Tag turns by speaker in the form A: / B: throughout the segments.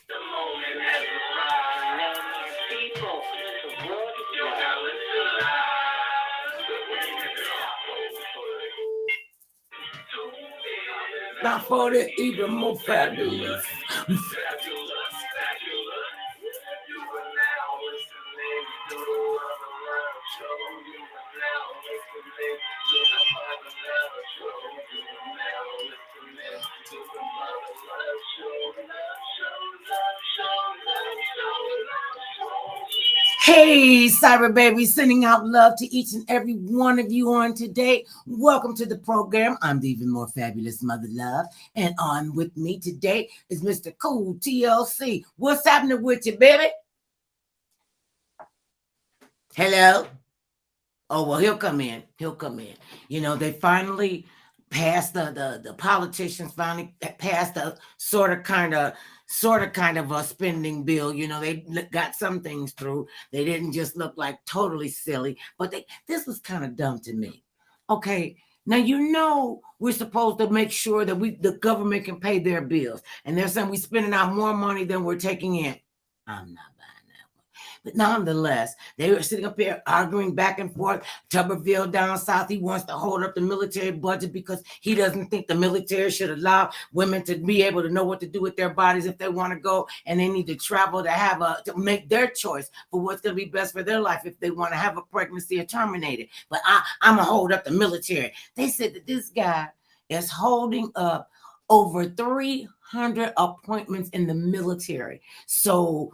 A: The moment has arrived. People, the world is
B: Not for the even more fabulous. Hey, Cyber Baby, sending out love to each and every one of you on today. Welcome to the program. I'm the even more fabulous Mother Love, and on with me today is Mr. Cool TLC. What's happening with you, baby? Hello? Oh, well, he'll come in. He'll come in. You know, they finally passed the politicians finally passed a sort of kind of a spending bill. You know, they got some things through. They didn't just look like totally silly, but this was kind of dumb to me. Okay. Now you know we're supposed to make sure that the government can pay their bills, and they're saying we're spending out more money than we're taking in. I'm not buying that one. But nonetheless, they were sitting up here arguing back and forth. Tuberville down south, he wants to hold up the military budget because he doesn't think the military should allow women to be able to know what to do with their bodies if they want to go, and they need to travel to make their choice for what's going to be best for their life if they want to have a pregnancy or terminate it. But I'm going to hold up the military. They said that this guy is holding up over 300 appointments in the military. So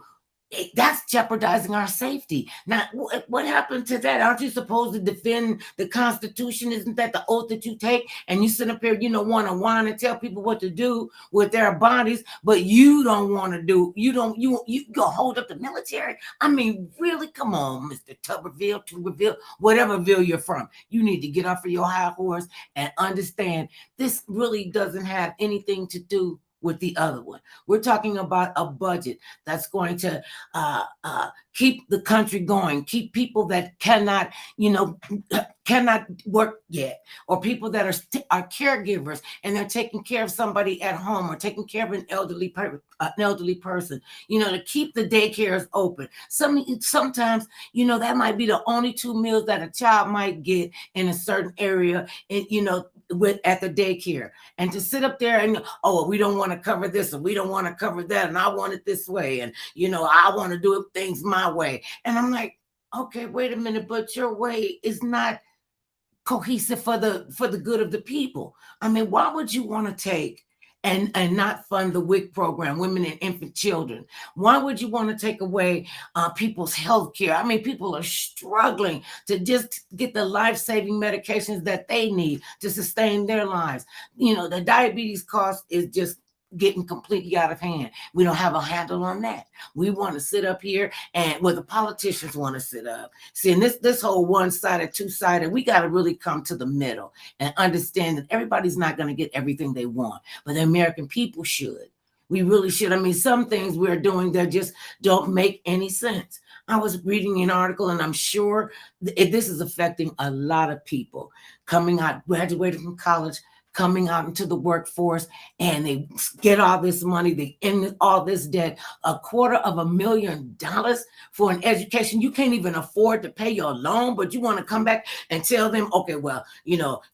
B: that's jeopardizing our safety. Now, what happened to that? Aren't you supposed to defend the Constitution? Isn't that the oath that you take? And you sit up here, want to whine and tell people what to do with their bodies, but you don't want to do. You go hold up the military. I mean, really? Come on, Mr. Tuberville, whatever ville you're from. You need to get off of your high horse and understand this really doesn't have anything to do with the other one. We're talking about a budget that's going to keep the country going, keep people that cannot, cannot work yet, or people that are caregivers and they're taking care of somebody at home or taking care of an elderly person, to keep the daycares open. Sometimes, that might be the only 2 meals that a child might get in a certain area, and with at the daycare. And to sit up there and we don't want to cover this and we don't want to cover that, and I want it this way, and I want to do things my way. And I'm like, okay, wait a minute, but your way is not cohesive for the good of the people. I mean, why would you want to take and not fund the WIC program, women and infant children? Why would you want to take away people's health care? I mean, people are struggling to just get the life-saving medications that they need to sustain their lives. The diabetes cost is just getting completely out of hand. We don't have a handle on that. We want to sit up here and the politicians want to sit up. See, and this whole one-sided, two-sided, we got to really come to the middle and understand that everybody's not going to get everything they want, but the American people should. We really should. I mean, some things we're doing that just don't make any sense. I was reading an article, and I'm sure this is affecting a lot of people coming out, graduated from college, coming out into the workforce, and they get all this money, they end all this debt, $250,000 for an education. You can't even afford to pay your loan, but you want to come back and tell them, okay, well,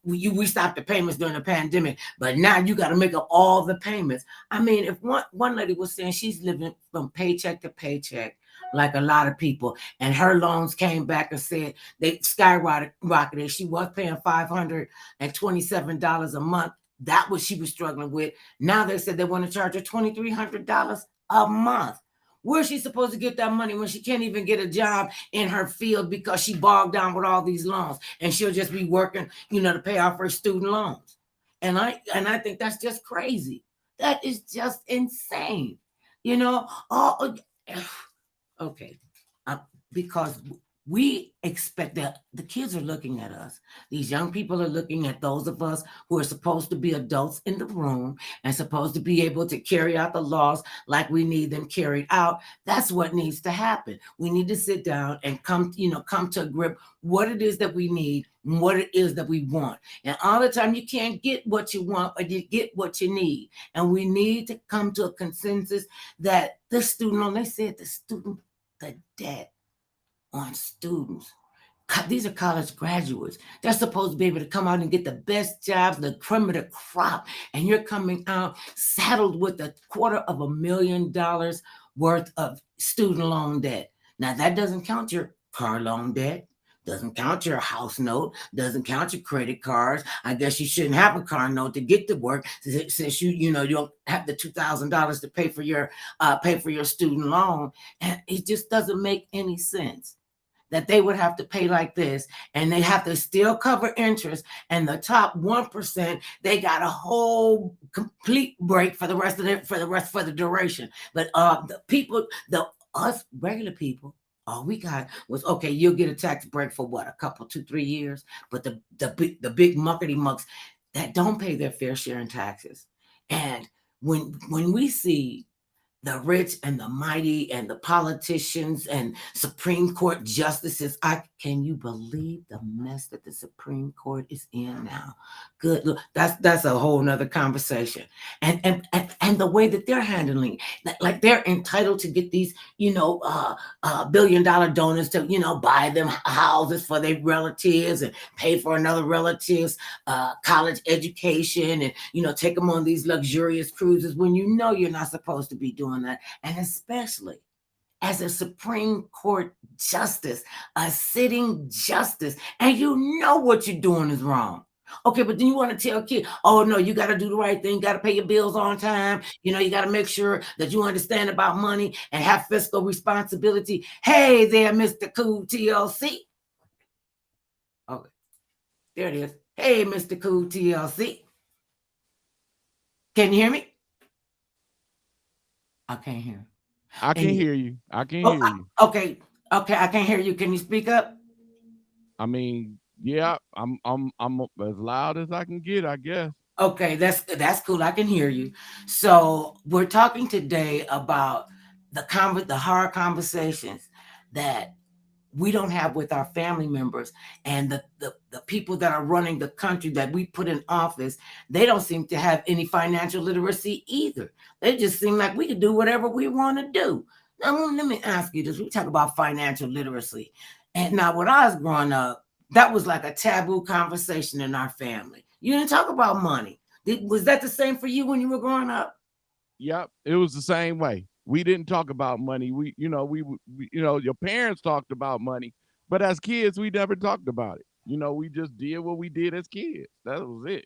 B: we stopped the payments during the pandemic, but now you got to make up all the payments. I mean, if one lady was saying she's living from paycheck to paycheck, like a lot of people, and her loans came back and said they skyrocketed. She was paying $527 a month. That was she was struggling with. Now they said they want to charge her $2,300 a month. Where's she supposed to get that money when she can't even get a job in her field because she bogged down with all these loans, and she'll just be working, to pay off her student loans? And I think that's just crazy. That is just insane. Okay, because we expect that the kids are looking at us. These young people are looking at those of us who are supposed to be adults in the room and supposed to be able to carry out the laws like we need them carried out. That's what needs to happen. We need to sit down and come to a grip what it is that we need and what it is that we want. And all the time you can't get what you want, but you get what you need. And we need to come to a consensus that the student loan, they said the debt on students. These are college graduates. They're supposed to be able to come out and get the best jobs, the cream of the crop. And you're coming out saddled with $250,000 worth of student loan debt. Now, that doesn't count your car loan debt. Doesn't count your house note, doesn't count your credit cards. I guess you shouldn't have a car note to get to work since you don't have the $2,000 to pay for your student loan, and it just doesn't make any sense that they would have to pay like this, and they have to still cover interest. And the top 1%, they got a whole complete break for the duration. But us regular people, all we got was, okay, you'll get a tax break for what, a couple, 2-3 years. But the big muckety mucks that don't pay their fair share in taxes, and when we see the rich and the mighty and the politicians and Supreme Court justices. Can you believe the mess that the Supreme Court is in now? Good. Look, that's a whole nother conversation. And the way that they're handling, like they're entitled to get these, $1 billion donors to, buy them houses for their relatives and pay for another relative's college education and, take them on these luxurious cruises when you're not supposed to be doing that. And especially as a Supreme Court justice, a sitting justice, and what you're doing is wrong. Okay, but then you want to tell kids, oh no, you got to do the right thing, you got to pay your bills on time, you got to make sure that you understand about money and have fiscal responsibility. Hey there, Mr. Cool TLC. Okay, there it is. Hey, Mr. Cool TLC. Can you hear me? I can't hear.
C: I can hear you. I can hear you.
B: Okay, I can't hear you. Can you speak up?
C: I mean, yeah, I'm as loud as I can get, I guess.
B: Okay, that's cool. I can hear you. So we're talking today about the hard conversations that we don't have with our family members, and the people that are running the country that we put in office. They don't seem to have any financial literacy either. They just seem like we can do whatever we want to do. Now, let me ask you this. We talk about financial literacy. And now when I was growing up, that was like a taboo conversation in our family. You didn't talk about money. Was that the same for you when you were growing up?
C: Yep, it was the same way. We didn't talk about money. We your parents talked about money, but as kids, we never talked about it. We just did what we did as kids. That was it.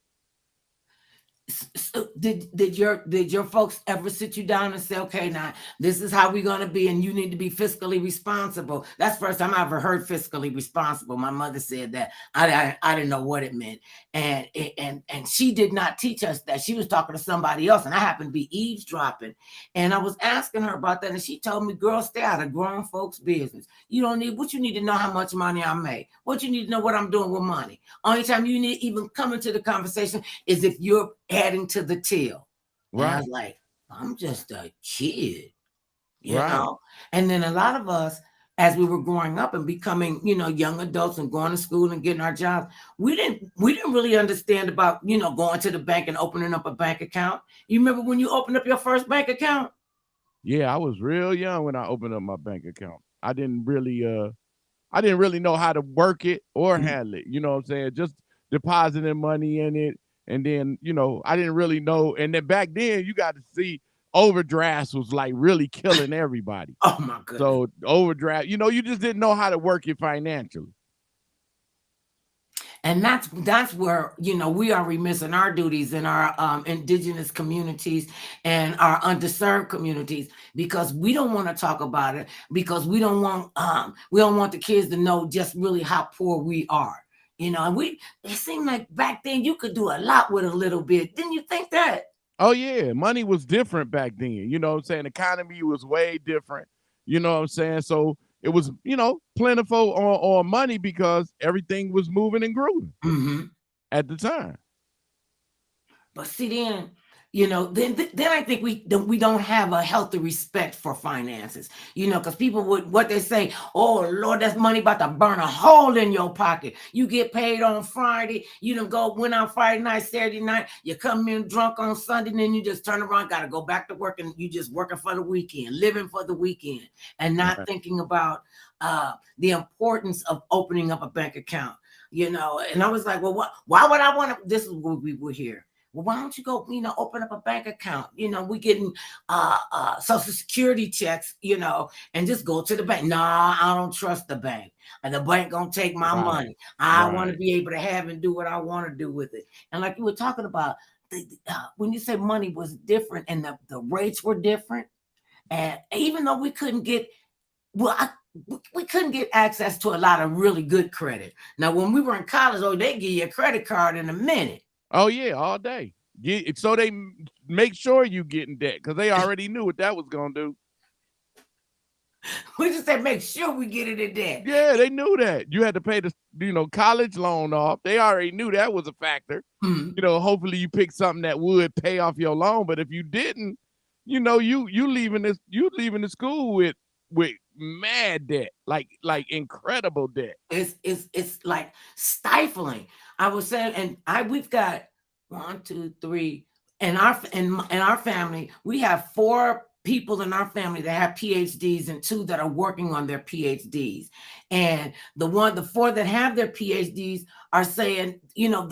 B: So did your folks ever sit you down and say, okay, now this is how we're going to be, and you need to be fiscally responsible? That's the first time I ever heard fiscally responsible. My mother said that. I didn't know what it meant, and she did not teach us that. She was talking to somebody else, and I happened to be eavesdropping, and I was asking her about that, and she told me, girl, stay out of grown folks' business. You need to know how much money I make. What you need to know what I'm doing with money. Only time you need even come into the conversation is if you're adding to the till. Right. And I was like, I'm just a kid, you know? And then a lot of us, as we were growing up and becoming, young adults and going to school and getting our jobs, we didn't really understand about, going to the bank and opening up a bank account. You remember when you opened up your first bank account?
C: Yeah, I was real young when I opened up my bank account. I didn't really know how to work it or handle it. You know what I'm saying? Just depositing money in it. And then, I didn't really know. And then back then, you got to see overdrafts was like really killing everybody.
B: Oh, my goodness.
C: So overdraft, you just didn't know how to work it financially.
B: And that's where, we are remiss in our duties in our indigenous communities and our underserved communities, because we don't want to talk about it, because we don't want the kids to know just really how poor we are. And it seemed like back then you could do a lot with a little bit. Didn't you think that?
C: Oh, yeah. Money was different back then. You know what I'm saying? The economy was way different. You know what I'm saying? So, it was, plentiful on money because everything was moving and grooving
B: Hmm.
C: at the time.
B: But see, then then I think we don't have a healthy respect for finances. Because people would what they say. Oh Lord, that's money about to burn a hole in your pocket. You get paid on Friday. You don't went out Friday night, Saturday night. You come in drunk on Sunday, and then you just turn around, got to go back to work, and you just working for the weekend, living for the weekend, and not
C: Right.
B: thinking about the importance of opening up a bank account. And I was like, well, why would I want to? This is what we were here. Well, why don't you go, open up a bank account? We getting social security checks, and just go to the bank. Nah, I don't trust the bank. And the bank gonna take my
C: Right.
B: money. I want to
C: Right.
B: be able to have and do what I want to do with it. And like you were talking about, when you say money was different and the rates were different, and even though we couldn't get, well, we couldn't get access to a lot of really good credit. Now, when we were in college, they give you a credit card in a minute.
C: Oh yeah, all day. So they make sure you get in debt because they already knew what that was gonna do.
B: We just said make sure we get it in there.
C: Yeah, they knew that. You had to pay the college loan off. They already knew that was a factor.
B: Mhm.
C: Hopefully you pick something that would pay off your loan. But if you didn't, you leaving the school with mad debt, like incredible debt.
B: It's like stifling. I was saying, and we've got 1, 2, 3 in our family. We have 4 people in our family that have PhDs and 2 that are working on their PhDs. And the 4 that have their PhDs are saying,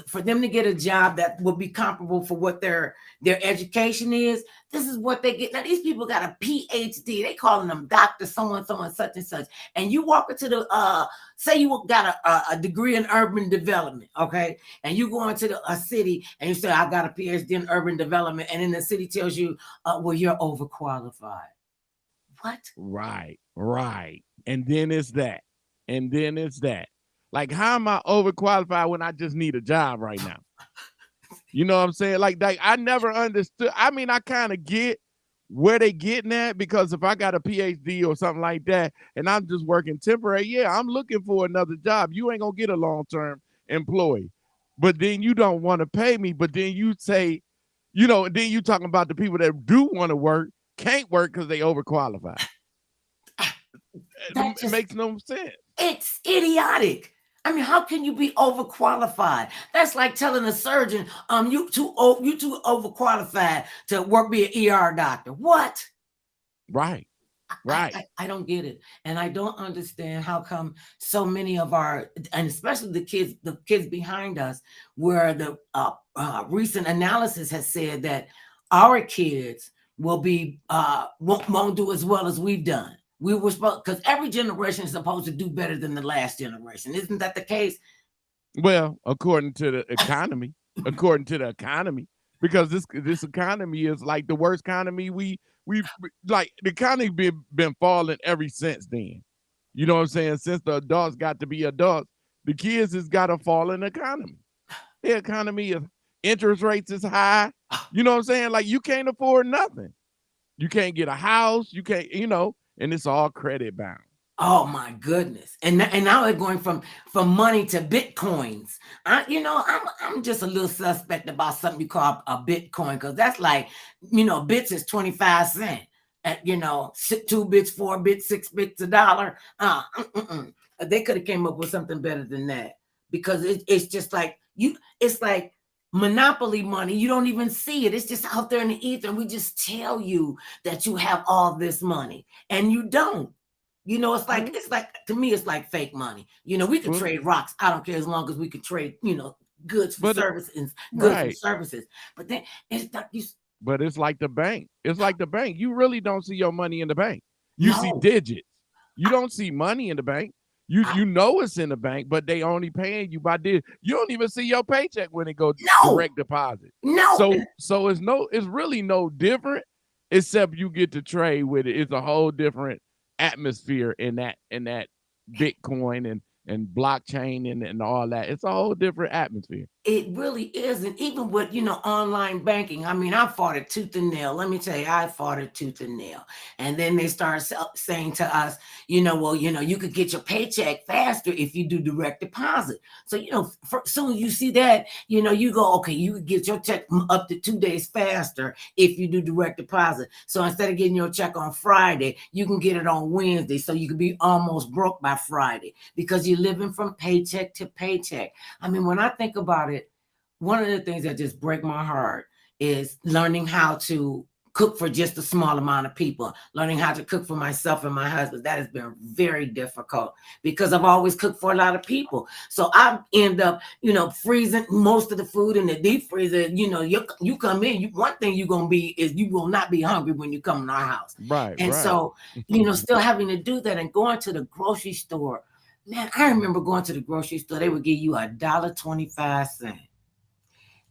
B: for them to get a job that will be comparable for what their education is, this is what they get. Now these people got a PhD. They calling them doctor, someone, such and such. And you walk into the say you got a degree in urban development, okay? And you go into a city and you say, I got a PhD in urban development, and then the city tells you, well, you're overqualified. What?
C: Right. And then it's that. Like, how am I overqualified when I just need a job right now? You know what I'm saying? Like I never understood. I mean, I kind of get where they getting at, because if I got a PhD or something like that and I'm just working temporary, yeah, I'm looking for another job. You ain't gonna get a long-term employee. But then you don't want to pay me. But then you say, then you talking about the people that do want to work, can't work because they overqualified.
B: That
C: It
B: just
C: makes no sense.
B: It's idiotic. I mean, how can you be overqualified? That's like telling a surgeon, you too overqualified to be an ER doctor. What?
C: Right.
B: I don't get it. And I don't understand how come so many of our, and especially the kids behind us, where the recent analysis has said that our kids won't do as well as we've done. We were supposed, because every generation is supposed to do better than the last generation. Isn't that the case?
C: Well, according to the economy, because this economy is like the worst economy we've like, the economy been falling ever since then. You know what I'm saying? Since the adults got to be adults, the kids has got a falling economy. The economy is, interest rates is high. You know what I'm saying? Like, you can't afford nothing. You can't get a house. You can't, and it's all credit bound.
B: Oh my goodness! And now they're going from money to bitcoins. I'm just a little suspect about something you call a bitcoin, because that's like, bits is 25 cents. At 2 bits, 4 bits, 6 bits, $1. They could have came up with something better than that, because it's just like it's like monopoly money. You don't even see it. It's just out there in the ether. And we just tell you that you have all this money, and you don't. It's like, to me, it's like fake money. We could trade rocks. I don't care, as long as we could trade, goods for services, for services. But then it's like
C: But it's like the bank. You really don't see your money in the bank. You see digits. You don't see money in the bank. You know it's in the bank, but they only paying you by digits. You don't even see your paycheck when it goes direct deposit.
B: No.
C: So it's really no different, except you get to trade with it. It's a whole different atmosphere in that Bitcoin and blockchain and all that. It's a whole different atmosphere.
B: It really is. And even with, online banking, I mean, I fought it tooth and nail. Let me tell you, I fought it tooth and nail. And then they start saying to us, well, you could get your paycheck faster if you do direct deposit. So, soon you see that, you go, okay, you could get your check up to 2 days faster if you do direct deposit. So instead of getting your check on Friday, you can get it on Wednesday. So you could be almost broke by Friday because you're living from paycheck to paycheck. I mean, when I think about it, one of the things that just break my heart is learning how to cook for just a small amount of people, learning how to cook for myself and my husband. That has been very difficult because I've always cooked for a lot of people. So I end up, freezing most of the food in the deep freezer. You come in, one thing you're going to be is you will not be hungry when you come in our house.
C: Right,
B: And
C: right.
B: so, still having to do that and going to the grocery store. Man, I remember going to the grocery store. They would give you $1.25.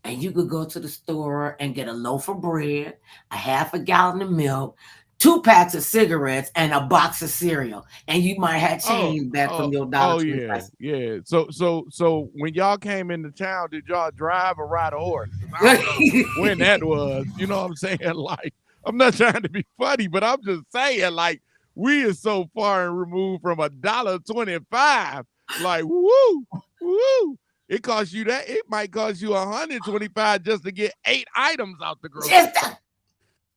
B: And you could go to the store and get a loaf of bread, a half a gallon of milk, 2 packs of cigarettes, and a box of cereal. And you might have
C: Oh,
B: change back from your
C: oh
B: $1.25.
C: yeah. So when y'all came into town, did y'all drive or ride a horse? 'Cause I don't know when that was. You know what I'm saying? Like, I'm not trying to be funny, but I'm just saying, like, we are so far removed from $1.25. Like, woo. It costs you that. It might cost you $125 just to get 8 items out the grocery.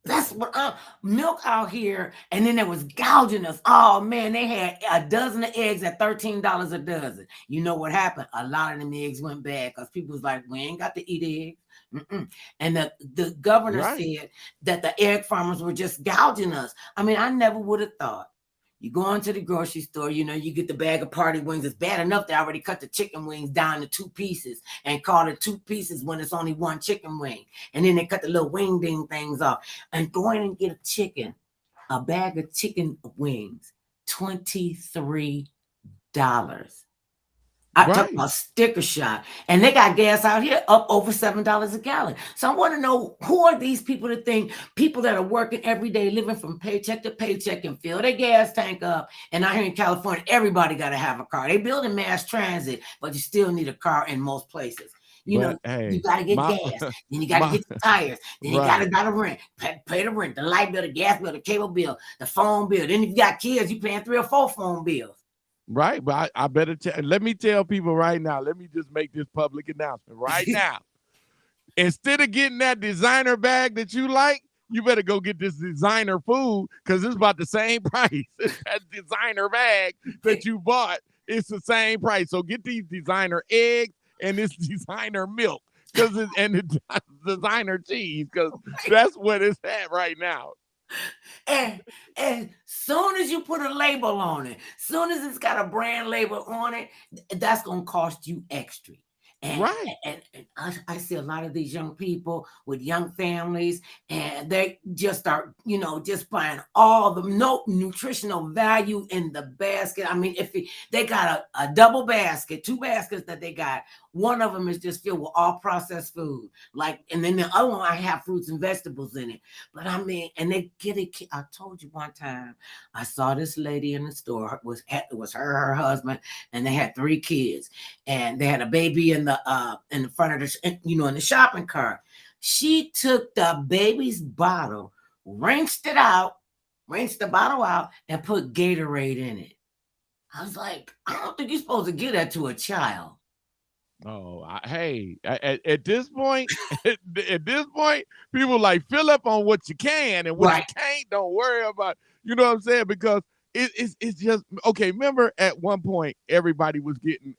B: That's what milk out here, and then there was gouging us. Oh man, they had a dozen of eggs at $13 a dozen. You know what happened? A lot of them eggs went bad because people was like, we ain't got to eat eggs. And the governor
C: Right.
B: said that the egg farmers were just gouging us. I mean, I never would have thought. You go into the grocery store, you get the bag of party wings. It's bad enough they already cut the chicken wings down to 2 pieces and call it 2 pieces when it's only 1 chicken wing. And then they cut the little wing ding things off. And go in and get a bag of chicken wings, $23. I took
C: Right.
B: a sticker shot, and they got gas out here up over $7 a gallon. So I want to know, who are these people to think people that are working every day, living from paycheck to paycheck, and fill their gas tank up? And out here in California, everybody got to have a car. They building mass transit, but you still need a car in most places.
C: But
B: You
C: hey,
B: got to get
C: my
B: gas, then you got to
C: my
B: get the tires, then you got
C: right.
B: to rent, pay the rent, the light bill, the gas bill, the cable bill, the phone bill. Then if you got kids, you paying 3 or 4 phone bills.
C: Right, but I better let me tell people right now. Let me just make this public announcement right now. Instead of getting that designer bag that you like, you better go get this designer food because it's about the same price. That designer bag that you bought, it's the same price. So get these designer eggs and this designer milk and the designer cheese because that's what it's at right now.
B: And soon as you put a label on it, soon as it's got a brand label on it, that's gonna cost you extra. And,
C: Right.
B: and I see a lot of these young people with young families, and they just start, just buying all the no nutritional value in the basket. I mean, they got a double basket, 2 baskets that they got. One of them is just filled with all processed food, and then the other one I have fruits and vegetables in it. But I mean, and they get it. I told you one time, I saw this lady in the store. It was her husband, and they had 3 kids, and they had a baby in the front of in the shopping cart. She took the baby's bottle, rinsed the bottle out, and put Gatorade in it. I was like, I don't think you're supposed to give that to a child.
C: Oh, hey, at this point, at this point, people like fill up on what you can and what you
B: Right.
C: can't. Don't worry about. You know what I'm saying? Because it's just okay. Remember, at one point, everybody was getting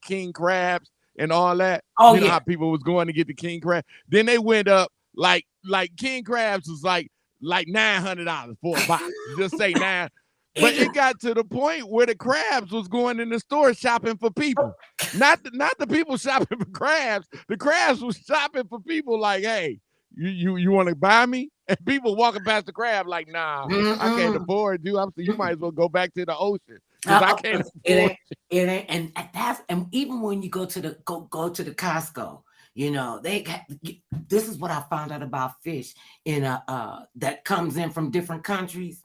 C: king crabs and all that.
B: Oh
C: You know
B: yeah.
C: how people was going to get the king crab. Then they went up like king crabs was like $900 for a box. Just say 9. But it got to the point where the crabs was going in the store shopping for people. Not the people shopping for crabs. The crabs was shopping for people like, hey, you want to buy me? And people walking past the crab like, nah, I can't afford you. You might as well go back to the ocean because I can't afford
B: it ain't, and even when you go to the Costco, they got, this is what I found out about fish that comes in from different countries,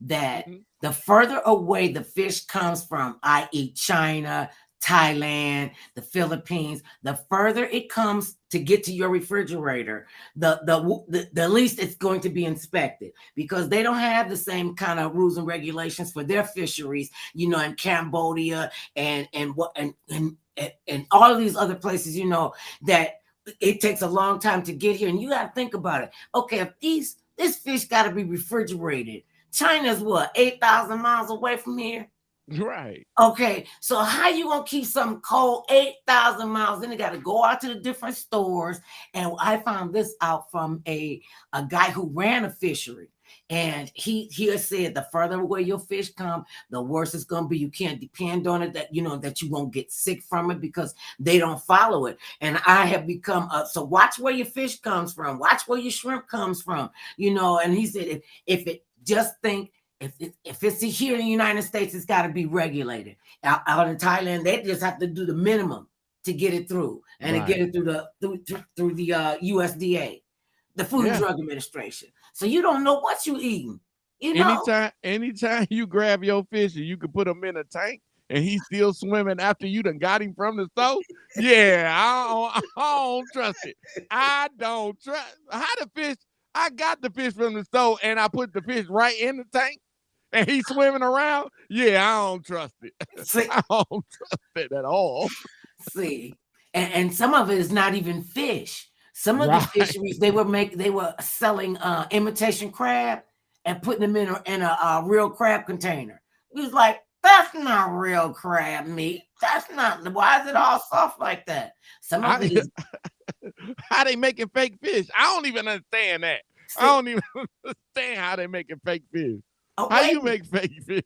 B: that the further away the fish comes from, i.e. China, Thailand, the Philippines. The further it comes to get to your refrigerator, the least it's going to be inspected, because they don't have the same kind of rules and regulations for their fisheries, in Cambodia and all of these other places, that it takes a long time to get here. And you got to think about it. Okay, if this fish got to be refrigerated. China's what, 8,000 miles away from here?
C: Right.
B: Okay, so how you gonna keep something cold 8,000 miles? Then they got to go out to the different stores. And I found this out from a guy who ran a fishery. And he has said the further away your fish come, the worse it's gonna be. You can't depend on it that that you won't get sick from it, because they don't follow it. And I have become so watch where your fish comes from, watch where your shrimp comes from, And he said if it just think. If it's here in the United States, it's got to be regulated. Out in Thailand, they just have to do the minimum to get it through, and to get it through the USDA, the Food and Drug Administration. So you don't know what you eating.
C: Anytime you grab your fish and you can put him in a tank and he's still swimming after you done got him from the stove, I don't trust it. I don't trust how the fish. I got the fish from the stove and I put the fish right in the tank. And he's swimming around. I don't trust it.
B: See,
C: I don't trust it at all.
B: See, and some of it is not even fish. Some of the fisheries they were selling imitation crab and putting them in a real crab container. It was like, that's not real crab meat. That's not. Why is it all soft like that? Some of it is.
C: How they making fake fish? I don't even understand that. I don't even understand how they making fake fish. How you make fake fish?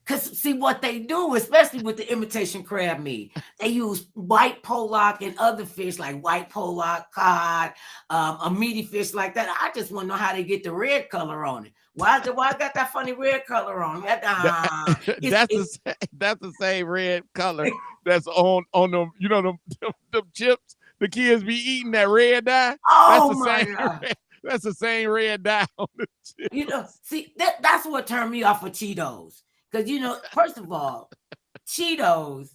B: Because see what they do, especially with the imitation crab meat, they use white pollock and other fish like white pollock, cod, a meaty fish like that. I just want to know how they get the red color on it. Why got that funny red color on it?
C: That's the same red color that's on them. Them chips the kids be eating, that red dye.
B: Oh my God.
C: That's the same red dye on the chips.
B: See, that's what turned me off of Cheetos. Because, first of all, Cheetos,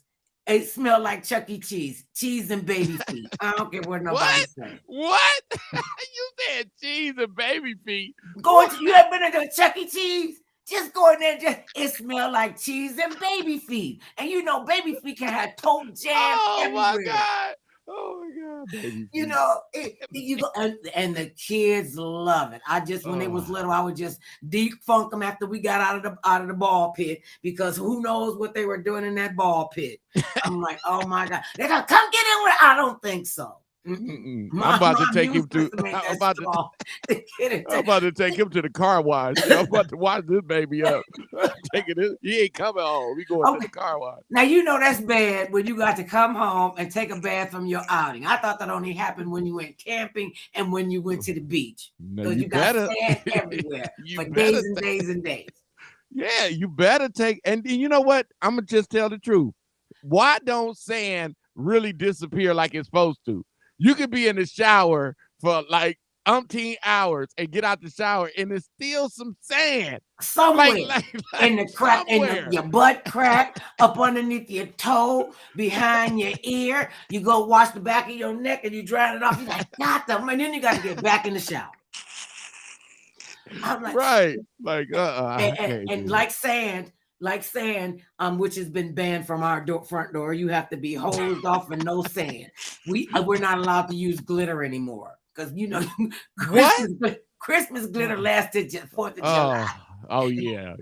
B: it smell like Chuck E. Cheese and baby feet. I don't care what nobody says.
C: What? You said cheese and baby feet.
B: You ever been to Chuck E. Cheese? Just go in there, it smell like cheese and baby feet. And baby feet can have toe jam everywhere.
C: My God. Oh my God,
B: baby. And the kids love it. When they was little, I would just defunk them after we got out of the ball pit, because who knows what they were doing in that ball pit. I'm like, oh my God, they're gonna come get in with it. I don't think so.
C: I'm about to take him to. I'm about to take him to the car wash. I'm about to wash this baby up. He ain't coming home. We going to the car wash.
B: Now that's bad when you got to come home and take a bath from your outing. I thought that only happened when you went camping and when you went to the beach, because you got sand everywhere for days and days and days.
C: Yeah, you better take. And you know what? I'm gonna just tell the truth. Why don't sand really disappear like it's supposed to? You could be in the shower for like umpteen hours and get out the shower and there's still some sand
B: somewhere in the crack, in your butt crack, up underneath your toe, behind your ear. You go wash the back of your neck and you dry it off. You're like, God, and then you got to get back in the shower. I'm like,
C: right, like
B: and like sand, which has been banned from our front door. You have to be hosed off and no sand. We're not allowed to use glitter anymore, because Christmas glitter lasted just 4th of July.
C: Oh yeah.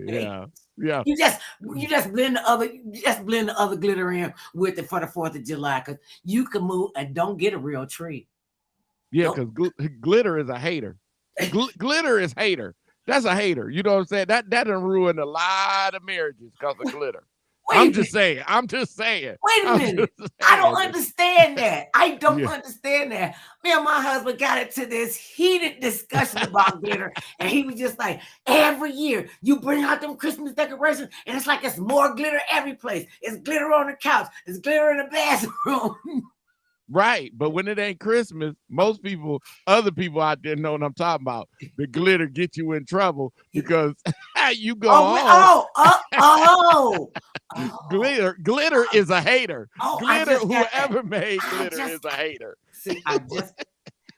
B: You just blend the other glitter in with it for the 4th of July, because you can move and don't get a real tree.
C: Yeah, because glitter is a hater. Glitter is hater. That's a hater. You know what I'm saying? That done ruined a lot of marriages because of glitter. I'm just saying.
B: Wait a minute. I don't understand that. I don't understand that. Me and my husband got into this heated discussion about glitter, and he was just like, every year you bring out them Christmas decorations, and it's like it's more glitter every place. It's glitter on the couch. It's glitter in the bathroom.
C: Right. But when it ain't Christmas, most people, other people out there know what I'm talking about. The glitter get you in trouble because you go
B: Oh,
C: home. Glitter
B: oh,
C: is a hater.
B: oh, I
C: Glitter,
B: just got that.
C: whoever made
B: I
C: glitter is
B: just
C: a hater.
B: see. I just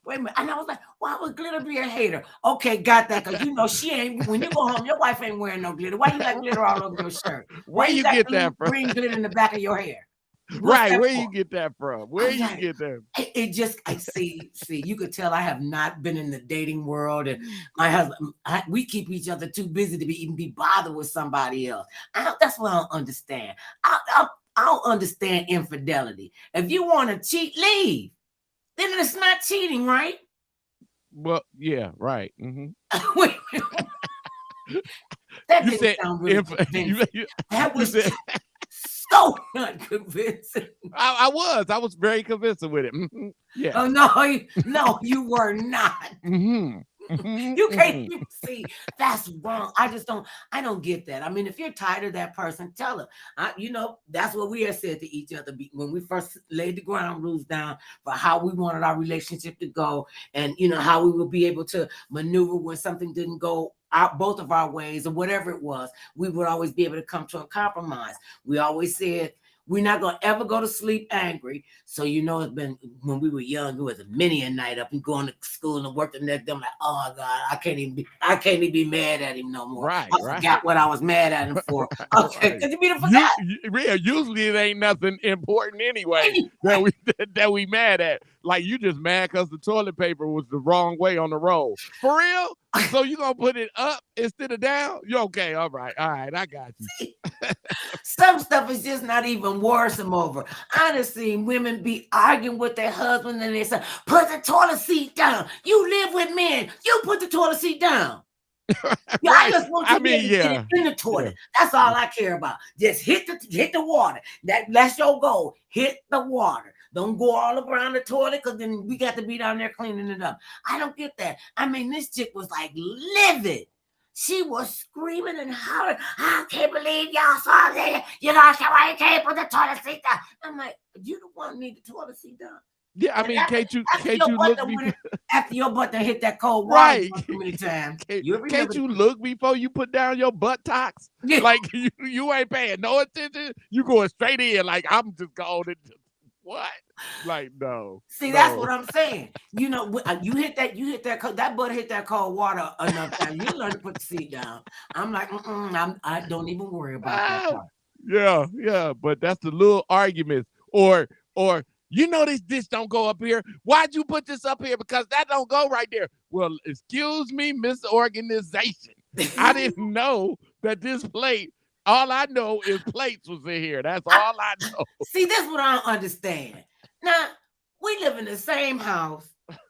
B: wait a minute, and I was like, why would glitter be a hater? Okay, got that. Cause you know she ain't. When you go home, your wife ain't wearing no glitter. Why you got glitter all over your shirt? Why
C: Where
B: you
C: you
B: got
C: get that from?
B: green glitter in the back of your hair? What's
C: Right.
B: that
C: Where
B: for?
C: you get that from? Where
B: I'm
C: you
B: like,
C: get that?
B: it just, I see, you could tell I have not been in the dating world, and my husband, we keep each other too busy to even be bothered with somebody else. That's what I don't understand. I don't understand infidelity. If you want to cheat, leave. Then it's not cheating, right?
C: Well, yeah, right. Mm-hmm.
B: Wait, that
C: You
B: didn't
C: said
B: sound really convincing. That
C: you
B: was
C: said
B: so not convincing.
C: I was very convincing with it. Mm-hmm. Yeah.
B: Oh no, you were not.
C: Mm-hmm. Mm-hmm.
B: You can't
C: Mm-hmm.
B: even see. That's wrong. I don't get that. I mean, if you're tired of that person, tell them. That's what we have said to each other when we first laid the ground rules down for how we wanted our relationship to go, and how we would be able to maneuver when something didn't go out both of our ways or whatever it was. We would always be able to come to a compromise. We always said we're not going to ever go to sleep angry. So, it's been when we were young, it was many a night up and going to school and work the next day. I'm like, oh God, I can't even be mad at him no more.
C: Right,
B: I forgot what I was mad at him for. Okay, because you be the forgot.
C: Usually it ain't nothing important anyway that we mad at. Like you just mad because the toilet paper was the wrong way on the roll. For real? So you gonna put it up instead of down? You okay? All right, I got you.
B: Some stuff is just not even worrisome over. I done seen women be arguing with their husband and they say, put the toilet seat down. You live with men. You put the toilet seat down. Yeah,
C: Right.
B: I just want you to get it in the toilet. That's all I care about. Just hit the water. That's your goal. Hit the water. Don't go all around the toilet because then we got to be down there cleaning it up. I don't get that. I mean, this chick was like livid. She was screaming and hollering. I can't believe y'all saw that. Why you can't put the toilet seat down? I'm like, you the one need the toilet seat down.
C: Yeah, I mean, can't you look
B: after your butt to hit that cold water
C: right?
B: So many times?
C: Can't you look before you put down your buttocks?
B: Yeah.
C: Like you ain't paying no attention. You going straight in like I'm just going to what? Like no.
B: See, that's what I'm saying. You hit that butt hit that cold water enough time. You learn to put the seat down. I'm like, I don't even worry about that part.
C: Yeah, but that's the little arguments or this dish don't go up here. Why'd you put this up here? Because that don't go right there. Well, excuse me, misorganization. I didn't know that this plate. All I know is plates was in here. That's all I know.
B: See, this is what I don't understand. Now, we live in the same house.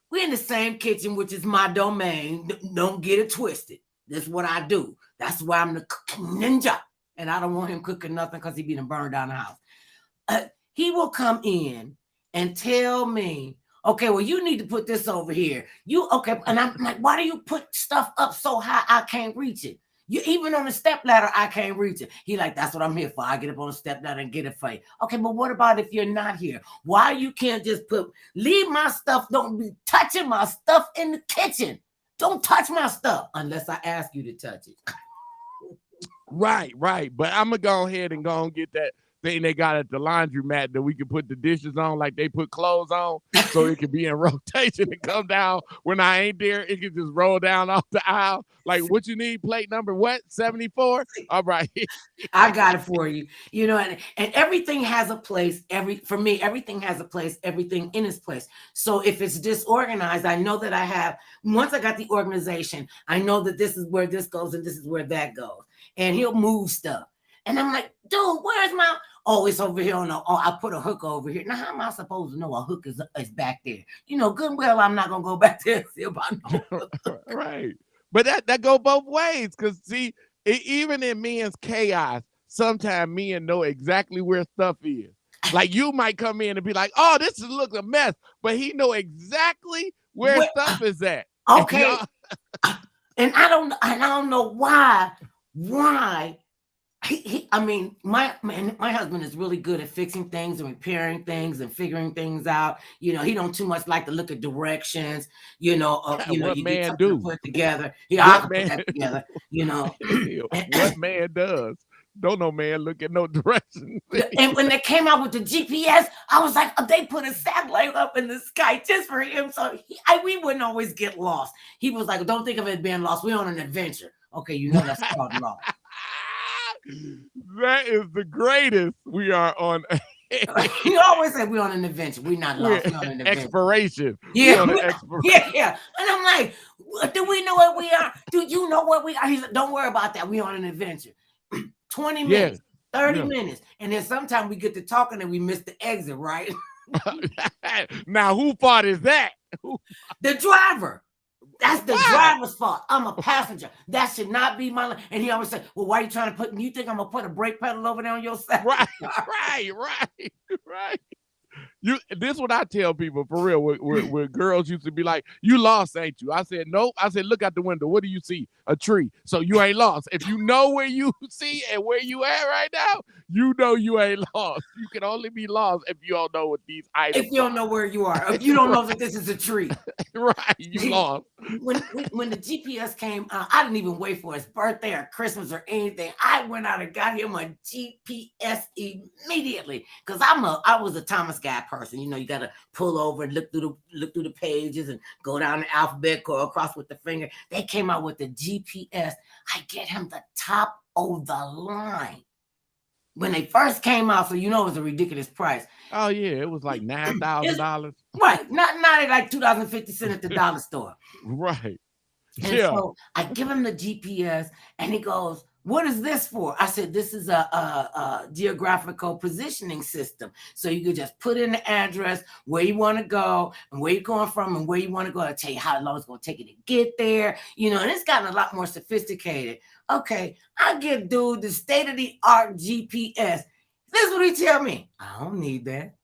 B: We're in the same kitchen, which is my domain. Don't get it twisted. This is what I do. That's why I'm the ninja. And I don't want him cooking nothing because he be done burned down the house. He will come in and tell me, okay, well, you need to put this over here. And I'm like, why do you put stuff up so high I can't reach it? You even on the step ladder, I can't reach it. He like, that's what I'm here for. I get up on the step ladder and get it for you. Okay, but what about if you're not here? Why you can't just leave my stuff? Don't be touching my stuff in the kitchen. Don't touch my stuff unless I ask you to touch it.
C: Right. But I'm gonna go ahead and go and get that thing they got at the laundromat that we can put the dishes on like they put clothes on so it can be in rotation and come down when I ain't there. It can just roll down off the aisle. Like what you need, plate number what? 74? All right.
B: I got it for you. And everything has a place. For me, everything has a place, everything in its place. So if it's disorganized, I know that once I got the organization, I know that this is where this goes and this is where that goes. And he'll move stuff. And I'm like, dude, where's my... Oh, it's over here I put a hook over here. Now, how am I supposed to know a hook is back there? Good and well, I'm not going to go back there and see about no hook.
C: Right. But that go both ways. Because, see, even in men's chaos, sometimes men know exactly where stuff is. Like, you might come in and be like, oh, this looks a mess. But he know exactly where stuff is at.
B: Okay. And I don't know why I mean, my husband is really good at fixing things and repairing things and figuring things out. You know, he don't too much like to look at directions.
C: What
B: You get
C: man
B: something to
C: do?
B: put together. Yeah, I
C: What
B: can put
C: man?
B: that together. You know,
C: What man does? Don't no man look at no direction.
B: and when they came out with the GPS, I was like, they put a satellite up in the sky just for him, so we wouldn't always get lost. He was like, "Don't think of it being lost. We're on an adventure." Okay, you know that's called lost.
C: That is the greatest. We are on.
B: You always say we're on an adventure. We're not lost. We're on an adventure.
C: Expiration.
B: Yeah,
C: On an expiration.
B: yeah. And I'm like, do we know where we are? Do you know where we are? He's like, don't worry about that. We're on an adventure. 20 minutes, 30 minutes. And then sometimes we get to talking and we miss the exit, right?
C: Now, who fault is that?
B: The driver. That's the driver's fault. I'm a passenger. That should not be my. And he always said, "Well, why are you trying to put? You think I'm gonna put a brake pedal over there on your side?"
C: Right. This what I tell people for real. Where girls used to be like, "You lost, ain't you?" I said, "Nope." I said, "Look out the window. What do you see? A tree. So you ain't lost. If you know where you see and where you at right now, you know you ain't lost. You can only be lost if you don't know what these items.
B: If you don't know where you are, if you don't know that this is a tree,
C: right? You lost."
B: When the GPS came out, I didn't even wait for his birthday or Christmas or anything. I went out and got him a GPS immediately because I was a Thomas Guide person. You know, you got to pull over and look through the pages and go down the alphabet, go across with the finger. They came out with the GPS. I get him the top of the line. When they first came out, so you know it was a ridiculous price.
C: Oh yeah, it was like $9,000.
B: Right, not at like 2.50 cents at the dollar store.
C: Right.
B: And so I give him the GPS, and he goes, "What is this for?" I said, "This is a geographical positioning system. So you could just put in the address, where you want to go, and where you're going from, and where you want to go. I'll tell you how long it's going to take you to get there. You know, and it's gotten a lot more sophisticated." Okay, I give dude the state-of-the-art GPS. This is what he tell me. I don't need that.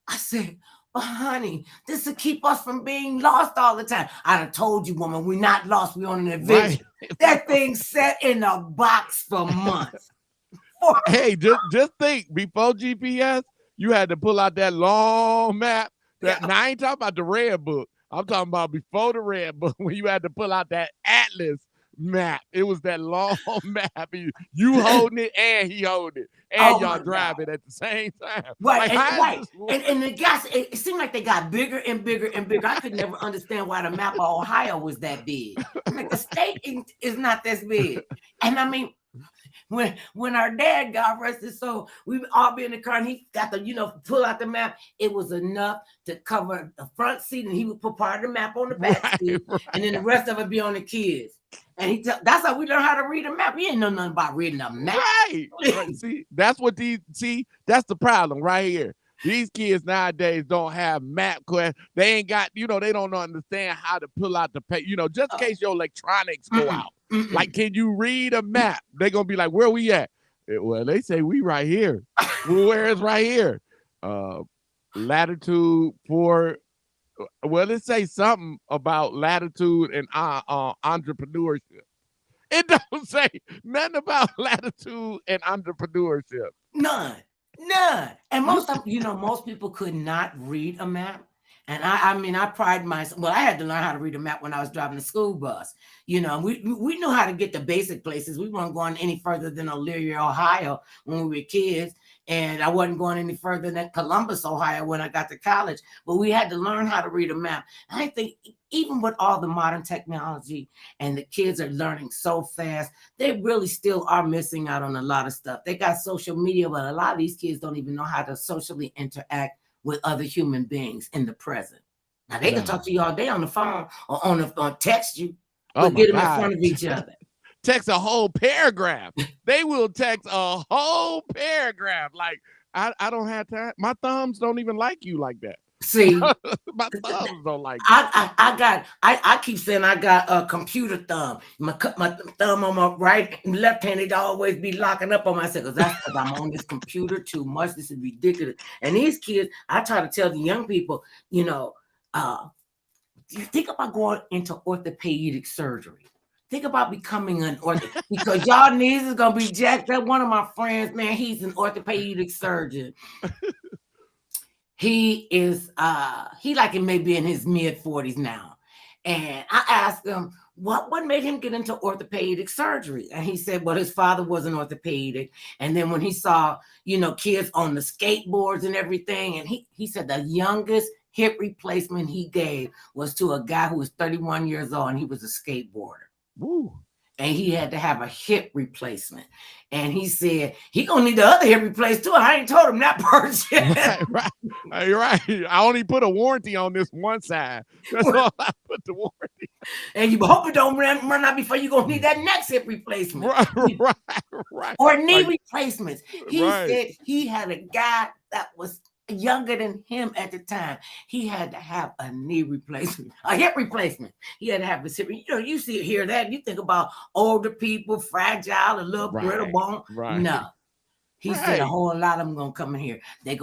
B: I said, "But honey, this will keep us from being lost all the time." I done told you, woman, we're not lost. We're on an adventure. Right. That thing sat in a box for months.
C: Hey, just think, before GPS, you had to pull out that long map. Now, I ain't talking about the red book. I'm talking about before the red book, when you had to pull out that atlas map. It was that long map. You holding it and he holding it. And y'all driving at the same time.
B: Right, and the guys, it seemed like they got bigger and bigger and bigger. I could never understand why the map of Ohio was that big. Like, the state is not this big. And I mean, when our dad got arrested, so we would all be in the car and he got the, pull out the map. It was enough to cover the front seat, and he would put part of the map on the back seat, and then the rest of it be on the kids. And that's how we learn how to read a map. We didn't know nothing about reading a map.
C: Right. See, that's the problem right here. These kids nowadays don't have map questions. They ain't got, they don't understand how to pull out the page, just in case your electronics go out. Like, can you read a map? They're going to be like, where we at? Well, they say we right here. Well, where is right here? Latitude for, well, it say something about latitude and entrepreneurship. It don't say nothing about latitude and entrepreneurship.
B: None. And most people could not read a map. And I pride myself. Well, I had to learn how to read a map when I was driving the school bus. We knew how to get to basic places. We weren't going any further than Elyria, Ohio when we were kids. And I wasn't going any further than Columbus, Ohio when I got to college. But we had to learn how to read a map. And I think even with all the modern technology and the kids are learning so fast, they really still are missing out on a lot of stuff. They got social media, but a lot of these kids don't even know how to socially interact with other human beings in the present. Now, they can talk to you all day on the phone or on text you, but get them in front of each other.
C: Text a whole paragraph. They will text a whole paragraph. Like, I don't have time. My thumbs don't even like you like that.
B: See,
C: my thumbs don't like
B: I keep saying I got a computer thumb. My thumb on my right and left hand, it always be locking up on myself because that's because I'm on this computer too much. This is ridiculous. And these kids, I try to tell the young people, you think about going into orthopedic surgery. Think about becoming an orthopedic because y'all knees is gonna be jacked up. One of my friends, man, he's an orthopedic surgeon. He is he like it may be in his mid-40s now. And I asked him what made him get into orthopedic surgery. And he said, well, his father was an orthopedic. And then when he saw, kids on the skateboards and everything, and he said the youngest hip replacement he gave was to a guy who was 31 years old and he was a skateboarder.
C: Woo.
B: And he had to have a hip replacement. And he said he gonna need the other hip replaced too. I ain't told him that part yet.
C: Right. You're right. I only put a warranty on this one side. That's all I put the warranty.
B: And you hope it don't run out before you gonna need that next hip replacement.
C: Right.
B: Or knee replacements. He said he had a guy that was younger than him at the time. He had to have a knee replacement, a hip replacement. He had to have his hip. You hear that, you think about older people, fragile, a little brittle bone.
C: Right.
B: No. He said a whole lot of them gonna come in here. They're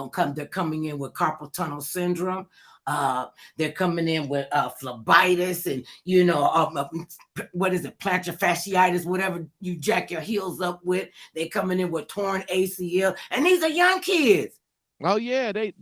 B: coming in with carpal tunnel syndrome. They're coming in with phlebitis and what is it, plantar fasciitis, whatever you jack your heels up with. They're coming in with torn ACL, and these are young kids.
C: Oh yeah, they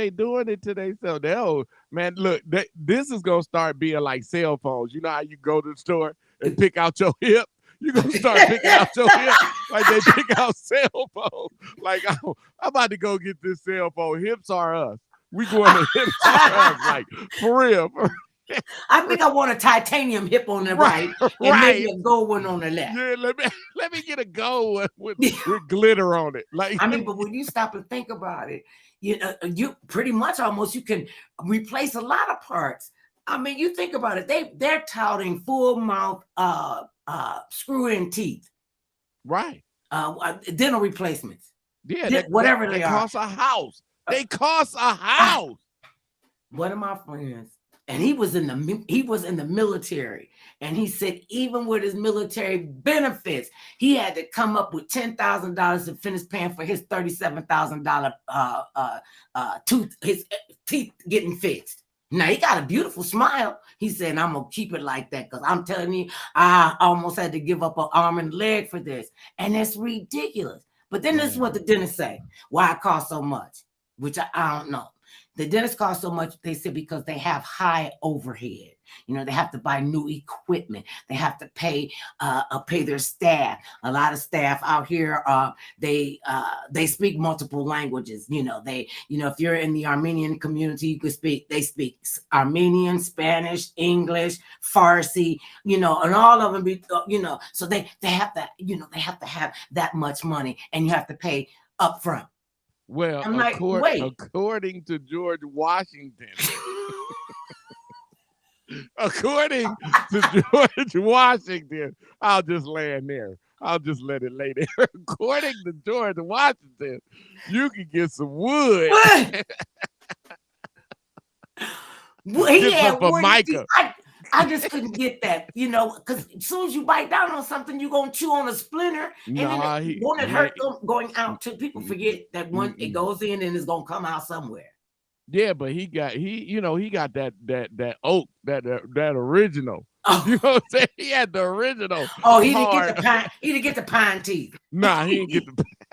C: doing it to themselves. Man, look, this is gonna start being like cell phones. You know how you go to the store and pick out your hip? You're gonna start picking out your hip like they pick out cell phones. Like I'm about to go get this cell phone. Hips are us. We going to hips are us, like for real.
B: I think I want a titanium hip on the right and maybe a gold one on the left.
C: Yeah, let me get a gold one with glitter on it. Like
B: but when you stop and think about it, you pretty much almost you can replace a lot of parts. I mean, you think about it, they're touting full mouth screw-in teeth.
C: Right.
B: Dental replacements.
C: Yeah,
B: whatever they are.
C: Cost a house. They cost a house.
B: One of my friends, and he was in the military, and he said even with his military benefits, he had to come up with $10,000 to finish paying for his $37,000 his teeth getting fixed. Now he got a beautiful smile. He said, I'm gonna keep it like that because I'm telling you, I almost had to give up an arm and leg for this, and it's ridiculous. But then this is what the dentist say: why it costs so much, which I don't know. The dentists cost so much, they said, because they have high overhead. They have to buy new equipment. They have to pay their staff. A lot of staff out here, they speak multiple languages. If you're in the Armenian community, they speak Armenian, Spanish, English, Farsi, and all of them so they have to, they have to have that much money, and you have to pay up front.
C: Well, according to George Washington, according to George Washington, I'll just land there. I'll just let it lay there. According to George Washington, you can get some wood.
B: He had wood.
C: Micah.
B: I just couldn't get that, because as soon as you bite down on something, you're going to chew on a splinter. And then won't it hurt going out too? People forget that when it goes in and it's going to come out somewhere.
C: Yeah, but he got that oak, that original.
B: Oh.
C: You know what I'm saying? He had the original.
B: Oh, he didn't get the pine teeth.
C: Nah, he didn't get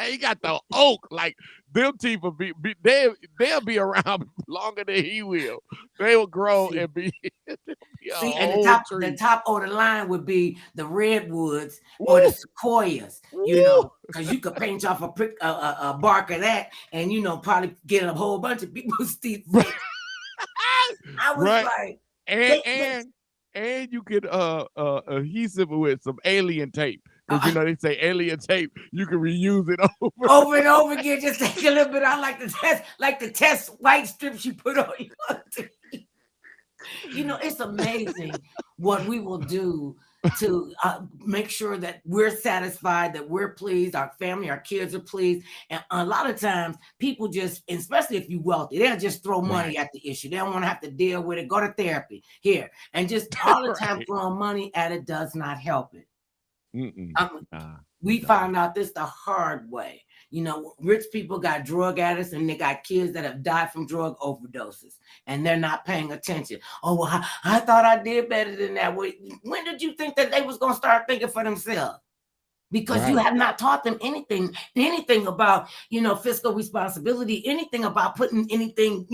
C: he got the oak. Like them teeth will they'll be around longer than he will. They will grow and be
B: and the top of the line would be the redwoods or the sequoias, because you could paint off a bark of that and probably get a whole bunch of people's teeth. I was like,
C: and you could adhesive with some alien tape. Because they say alien tape, you can reuse it over
B: and over again. Just take a little bit out, like the test white strips you put on your teeth. It's amazing what we will do to make sure that we're satisfied, that we're pleased, our family, our kids are pleased. And a lot of times people just, especially if you're wealthy, they'll just throw money at the issue. They don't want to have to deal with it. Go to therapy here. And just all the time throwing money at it does not help it. We found out this the hard way. You know, rich people got drug addicts and they got kids that have died from drug overdoses and they're not paying attention. Oh, well, I thought I did better than that. When did you think that they was going to start thinking for themselves? Because you
C: Right.
B: have not taught them anything about, fiscal responsibility, anything about putting anything,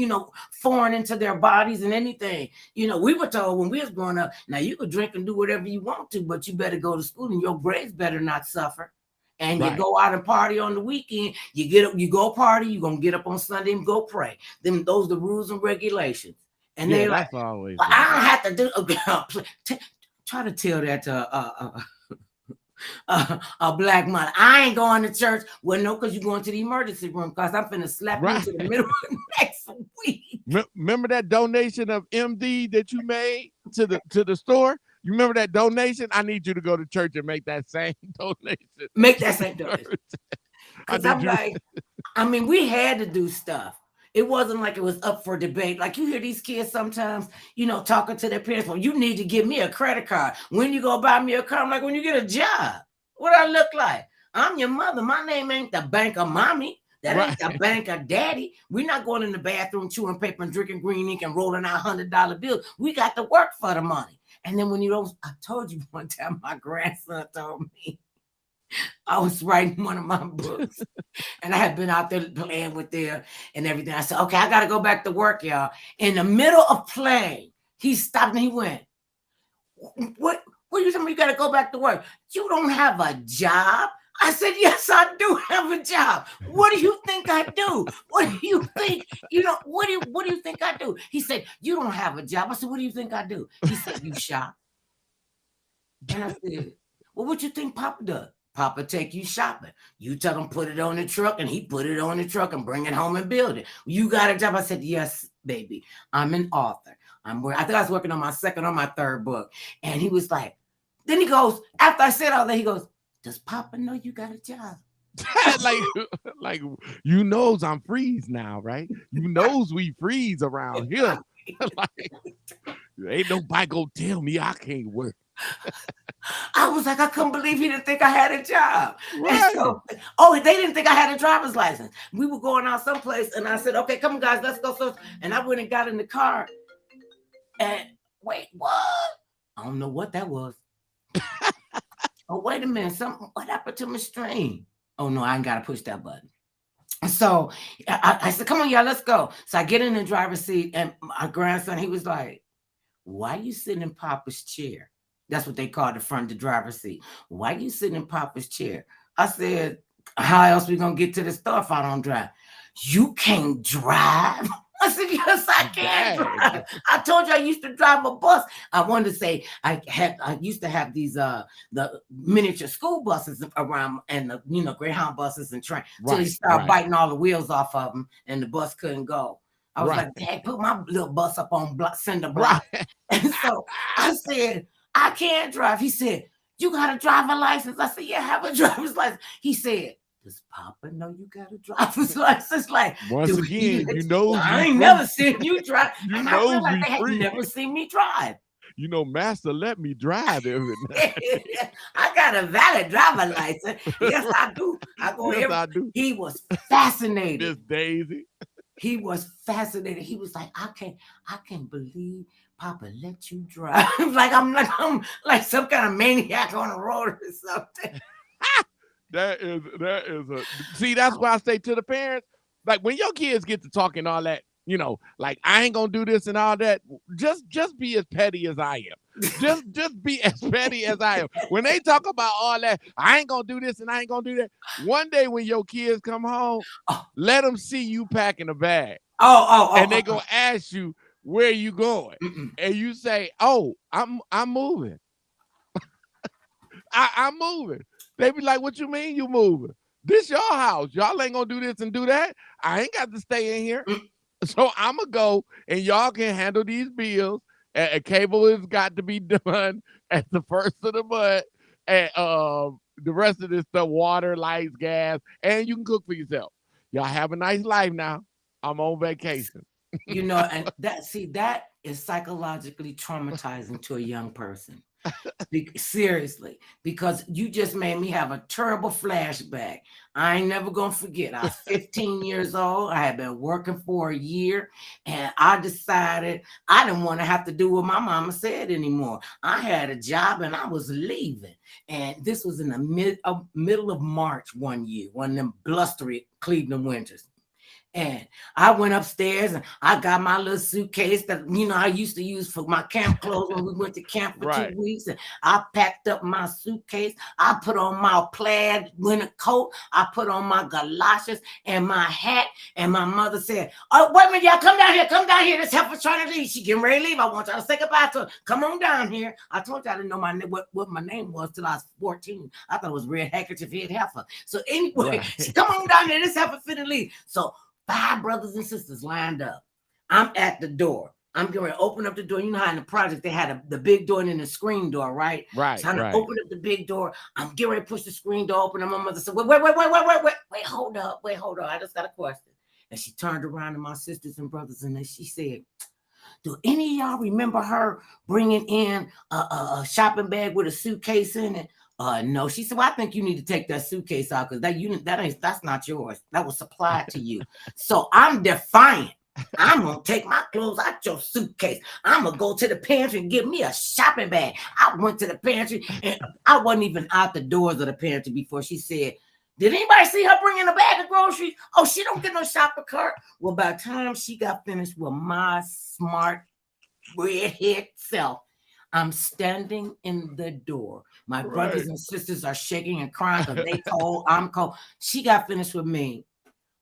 B: foreign into their bodies and anything. We were told when we was growing up, now you could drink and do whatever you want to, but you better go to school and your grades better not suffer. And you
C: Right.
B: go out and party on the weekend. You go party. You're gonna get up on Sunday and go pray. Those the rules and regulations. And
C: Yeah,
B: they like,
C: that's always
B: well,
C: like
B: I don't
C: that.
B: have to do. Try to tell that to a black mother. I ain't going to church. Well, no, because you're going to the emergency room because I'm finna slap you
C: Right.
B: into the middle of the next week.
C: Remember that donation of MD that you made to the store? You remember that donation? I need you to go to church and make that same donation.
B: Make that same donation.
C: I
B: Because
C: need
B: I'm
C: you.
B: like, we had to do stuff. It wasn't like it was up for debate. Like you hear these kids sometimes, talking to their parents, well, you need to give me a credit card. When you go buy me a car, I'm like, when you get a job, what I look like? I'm your mother. My name ain't the bank of mommy. That ain't the bank of daddy. We're not going in the bathroom chewing paper and drinking green ink and rolling out $100 bills. We got to work for the money. And then when I told you one time, my grandson told me, I was writing one of my books and I had been out there playing with them and everything. I said, okay, I got to go back to work, y'all. In the middle of playing, he stopped and he went, what are you telling me you got to go back to work? You don't have a job? I said, yes, I do have a job. What do you think I do? What do you think? What do you think I do? He said, you don't have a job. I said, what do you think I do? He said, you shop. And I said, well, what you think Papa does? Papa take you shopping. You tell him put it on the truck, and he put it on the truck and bring it home and build it. You got a job? I said, yes, baby. I'm an author. I think I was working on my second or my third book. And he was like, then he goes, after I said all that, he goes, does Papa know you got a job?
C: like you knows I'm freeze now, right? You knows we freeze around here. Like, ain't nobody gonna tell me I can't work.
B: I was like, I couldn't believe he didn't think I had a job.
C: Right.
B: So, they didn't think I had a driver's license. We were going out someplace, and I said, okay, come on, guys, let's go. So, and I went and got in the car. And wait, what? I don't know what that was. Oh, wait a minute. What happened to my string? Oh, no, I ain't got to push that button. So I said, come on, y'all, let's go. So I get in the driver's seat, and my grandson, he was like, why you sitting in Papa's chair? That's what they call the front of the driver's seat. Why you sitting in Papa's chair? I said, how else we going to get to the store if I don't drive? You can't drive? I said, yes, I can drive. I told you I used to drive a bus. I wanted to say I used to have these the miniature school buses around, and the Greyhound buses and train till they started biting all the wheels off of them and the bus couldn't go. I was like, Dad, put my little bus up on cinder block. And so I said, I can't drive. He said, you got a driver's license? I said, yeah, I have a driver's license. He said, does Papa know you got a driver's license? Like,
C: once again, you know,
B: I ain't never seen you drive.
C: You
B: and
C: know,
B: I realized they had never seen me drive.
C: Master let me drive every night.
B: I got a valid driver's license. Yes, I do.
C: I do.
B: He was fascinated.
C: This Daisy.
B: He was fascinated. He was like, I can't believe Papa let you drive. I'm like some kind of maniac on the road or something.
C: That is see, that's why I say to the parents, like when your kids get to talking all that, like I ain't gonna do this and all that, just be as petty as I am. Just be as petty as I am. When they talk about all that, I ain't gonna do this and I ain't gonna do that. One day when your kids come home, let them see you packing a bag. And they gonna ask you where you going, and you say, "Oh, I'm moving. I'm moving." They be like, what you mean you moving? This your house. Y'all ain't gonna do this and do that. I ain't got to stay in here. So I'm gonna go and y'all can handle these bills. A cable has got to be done at the first of the month. And the rest of this stuff, water, lights, gas, and you can cook for yourself. Y'all have a nice life now. I'm on vacation.
B: And that is psychologically traumatizing to a young person. Seriously, because you just made me have a terrible flashback. I ain't never gonna forget. I was 15 years old. I had been working for a year, and I decided I didn't want to have to do what my mama said anymore. I had a job and I was leaving. And this was in the middle of March one year, one of them blustery Cleveland winters. And I went upstairs and I got my little suitcase that, I used to use for my camp clothes when we went to camp for
C: Right.
B: 2 weeks. And I packed up my suitcase. I put on my plaid winter coat. I put on my galoshes and my hat. And my mother said, "Oh, wait a minute, y'all, come down here. Come down here. This heifer's trying to leave. She getting ready to leave. I want y'all to say goodbye to her. Come on down here." I told y'all I didn't know what my name was till I was 14. I thought it was Red Handkerchief Head Heifer. So anyway,
C: Right.
B: she come on down here. This heifer finna leave. So 5 brothers and sisters lined up. I'm at the door. I'm going to open up the door. You know how in the project they had the big door and then the screen door, right?
C: Right.
B: So I'm
C: right.
B: going to open up the big door. I'm getting ready to push the screen door open. And my mother said, wait, hold up. I just got a question. And she turned around to my sisters and brothers and then she said, "Do any of y'all remember her bringing in a shopping bag with a suitcase in it?" No. She said, "Well, I think you need to take that suitcase out because that's not yours. That was supplied to you." So I'm defiant. I'm gonna take my clothes out your suitcase. I'm gonna go to the pantry and get me a shopping bag. I went to the pantry and I wasn't even out the doors of the pantry before she said, "Did anybody see her bringing a bag of groceries? Oh, she don't get no shopping cart." Well, by the time she got finished with my smart redhead self, I'm standing in the door. My brothers and sisters are shaking and crying because they cold. I'm cold. She got finished with me.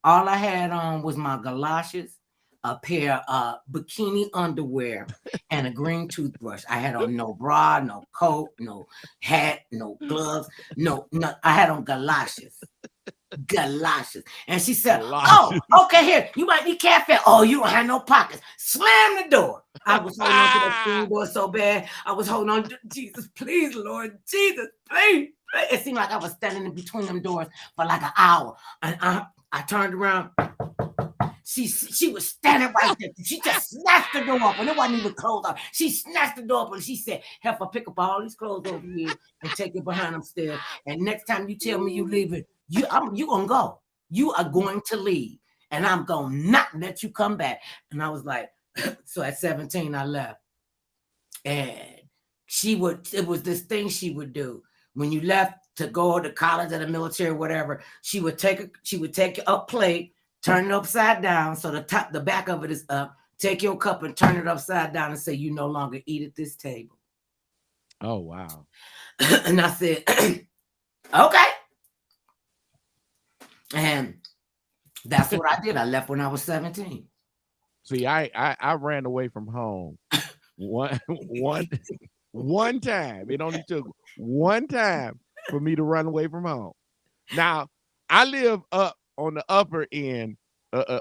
B: All I had on was my galoshes, a pair of bikini underwear, and a green toothbrush. I had on no bra, no coat, no hat, no gloves, no. I had on galoshes. And she said, "Oh, okay, here, you might need cafe. Oh, you don't have no pockets." Slam the door. I was holding on to that screen door so bad. I was holding on to Jesus, please, Lord, Jesus, please. It seemed like I was standing in between them doors for like an hour. And I turned around. She was standing right there. She just snatched the door open. It wasn't even closed up. She snatched the door open and she said, "Heifer, pick up all these clothes over here and take it behind them stairs. And next time you tell me you leaving, you gonna go. You are going to leave. And I'm gonna not let you come back." And I was like, so at 17, I left. And it was this thing she would do. When you left to go to college or the military or whatever, she would take a plate, turn it upside down. So the back of it is up. Take your cup and turn it upside down and say, "You no longer eat at this table."
C: Oh, wow.
B: And I said, "Okay." And that's what I did. I left when I was 17.
C: See, I ran away from home one time. It only took one time for me to run away from home. Now, I live up on the upper end. It's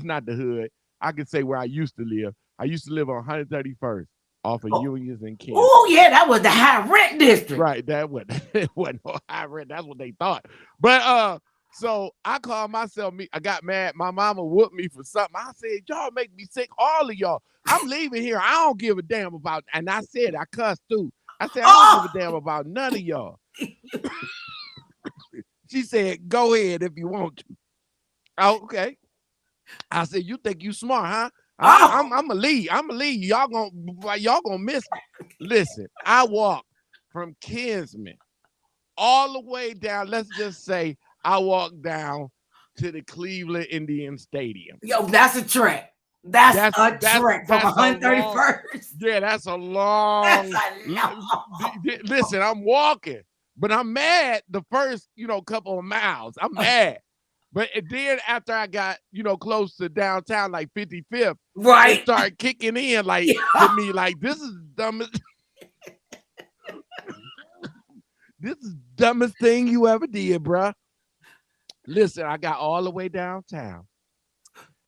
C: not the hood. I can say where I used to live. I used to live on 131st off of Unions and King.
B: Oh yeah, that was the high rent district.
C: Right, that wasn't no high rent. That's what they thought. But so I called myself I got mad. My mama whooped me for something. I said, "Y'all make me sick, all of y'all. I'm leaving here. I don't give a damn about." And I said, I cussed too. I said, "I don't give a damn about none of y'all." She said, "Go ahead if you want to." Oh, okay. I said, "You think you smart, huh? I'm gonna leave. Y'all gonna miss me." Listen, I walked from Kinsman all the way down. Let's just say I walked down to the Cleveland Indian Stadium.
B: Yo, that's a trek. That's a trek from 131st.
C: Yeah, that's a long. Listen, I'm walking, but I'm mad the first, couple of miles. I'm mad. But then after I got, close to downtown, like 55th,
B: right,
C: it started kicking in to me, like, this is dumbest. This is dumbest thing you ever did, bruh. Listen, I got all the way downtown.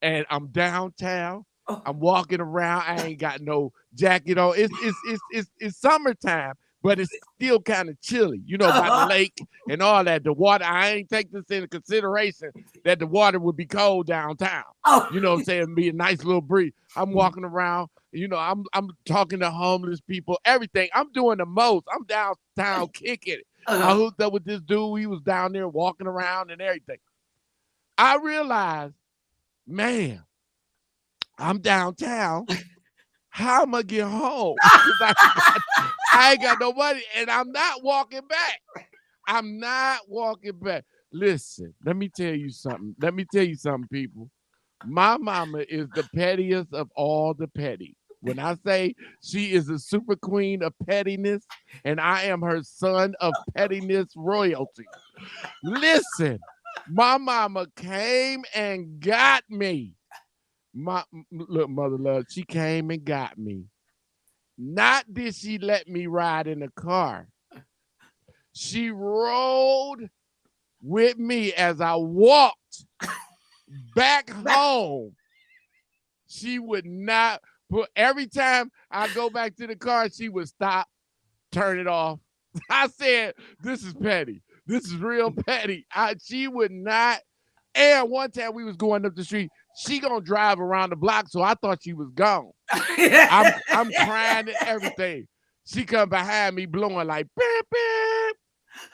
C: And I'm downtown. I'm walking around. I ain't got no jacket on. It's summertime, but it's still kind of chilly, by the lake and all that. The water, I ain't take this into consideration that the water would be cold downtown. You know what I'm saying? Be a nice little breeze. I'm walking around. I'm talking to homeless people, everything. I'm doing the most. I'm downtown kicking it. I
B: Uh,
C: hooked up with this dude. He was down there walking around and everything. I realized, man, I'm downtown. How am I get home? Because I ain't got no money, and I'm not walking back. I'm not walking back. Listen, let me tell you something. People. My mama is the pettiest of all the petty. When I say she is a super queen of pettiness, and I am her son of pettiness royalty. Listen, my mama came and got me. Look, mother love, she came and got me. Not did she let me ride in the car. She rode with me as I walked back home. She would not put, every time I go back to the car, she would stop, turn it off. I said, this is petty. This is real petty. She would not. And one time we was going up the street, she gonna drive around the block, so I thought she was gone. I'm crying and everything. She come behind me blowing like beep, beep.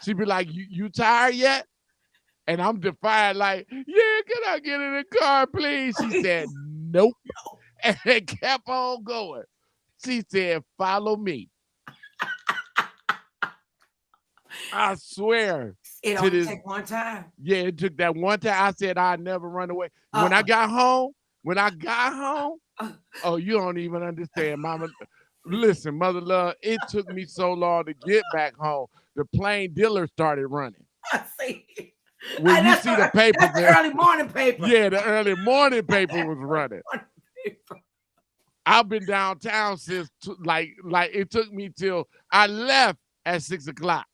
C: She be like, you tired yet? And I'm defiant, like, yeah, can I get in the car, please? She said, nope. And kept on going. She said, follow me. I swear.
B: It only take one time.
C: Yeah, it took that one time. I said I'd never run away. When I got home, oh, you don't even understand, mama. Listen, mother love, it took me so long to get back home. The plain dealer started running.
B: I see.
C: When you see the paper,
B: that's the early morning paper.
C: Yeah, the early morning paper was running. I've been downtown since like it took me till I left at 6 o'clock.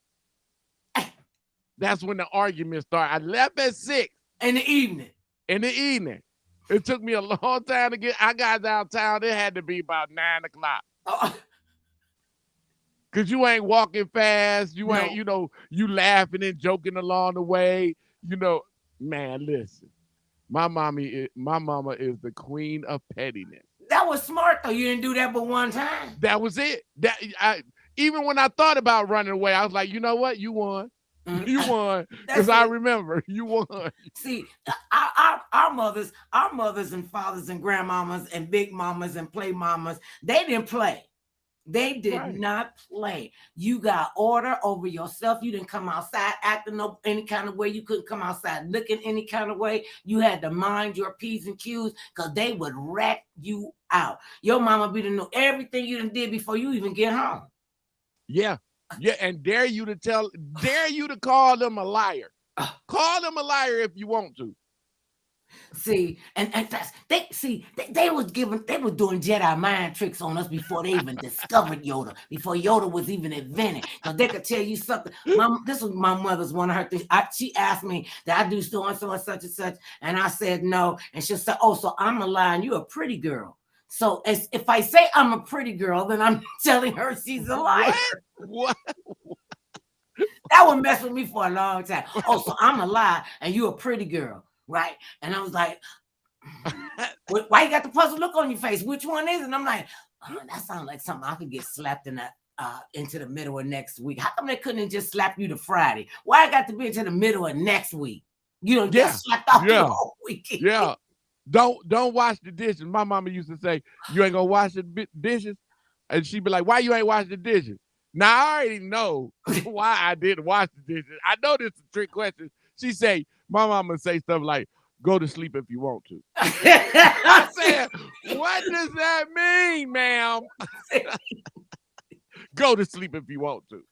C: That's when the argument started. I left at 6
B: in the evening.
C: It took me a long time to get. I got downtown. It had to be about 9 o'clock. Cause you ain't walking fast. You ain't, you laughing and joking along the way. Man, listen. My mama is the queen of pettiness.
B: That was smart though. You didn't do that but one time.
C: That was it. Even when I thought about running away, I was like, you know what? You won. You won. Because I remember you won.
B: See, our mothers and fathers and grandmamas and big mamas and play mamas, they didn't play. They did not play. You got order over yourself. You didn't come outside acting any kind of way. You couldn't come outside looking any kind of way. You had to mind your P's and Q's because they would rat you out. Your mama be to know everything you done did before you even get home.
C: Yeah. Yeah, and dare you to call them a liar. Call them a liar if you want to.
B: See, and that's they was doing Jedi mind tricks on us before they even discovered Yoda, before Yoda was even invented. Because they could tell you something. This was my mother's one of her things. She asked me, did I do so and so and such and such? And I said no. And she'll say, oh, so I'm a lie and you're a pretty girl. So if I say I'm a pretty girl, then I'm telling her she's a liar.
C: What?
B: That would mess with me for a long time. Oh, so I'm a lie and you're a pretty girl, right? And I was like, why you got the puzzle look on your face? Which one is it? And I'm like, that sounds like something I could get slapped in into the middle of next week. How come they couldn't just slap you to Friday? Why I got to be into the middle of next week? You don't get slapped off the whole week.
C: Yeah. Don't wash the dishes. My mama used to say, you ain't gonna wash the dishes? And she'd be like, why you ain't wash the dishes? Now, I already know why I didn't wash the dishes. I know this is a trick question. She say, my mama say stuff like, go to sleep if you want to. I said, what does that mean, ma'am? Go to sleep if you want to.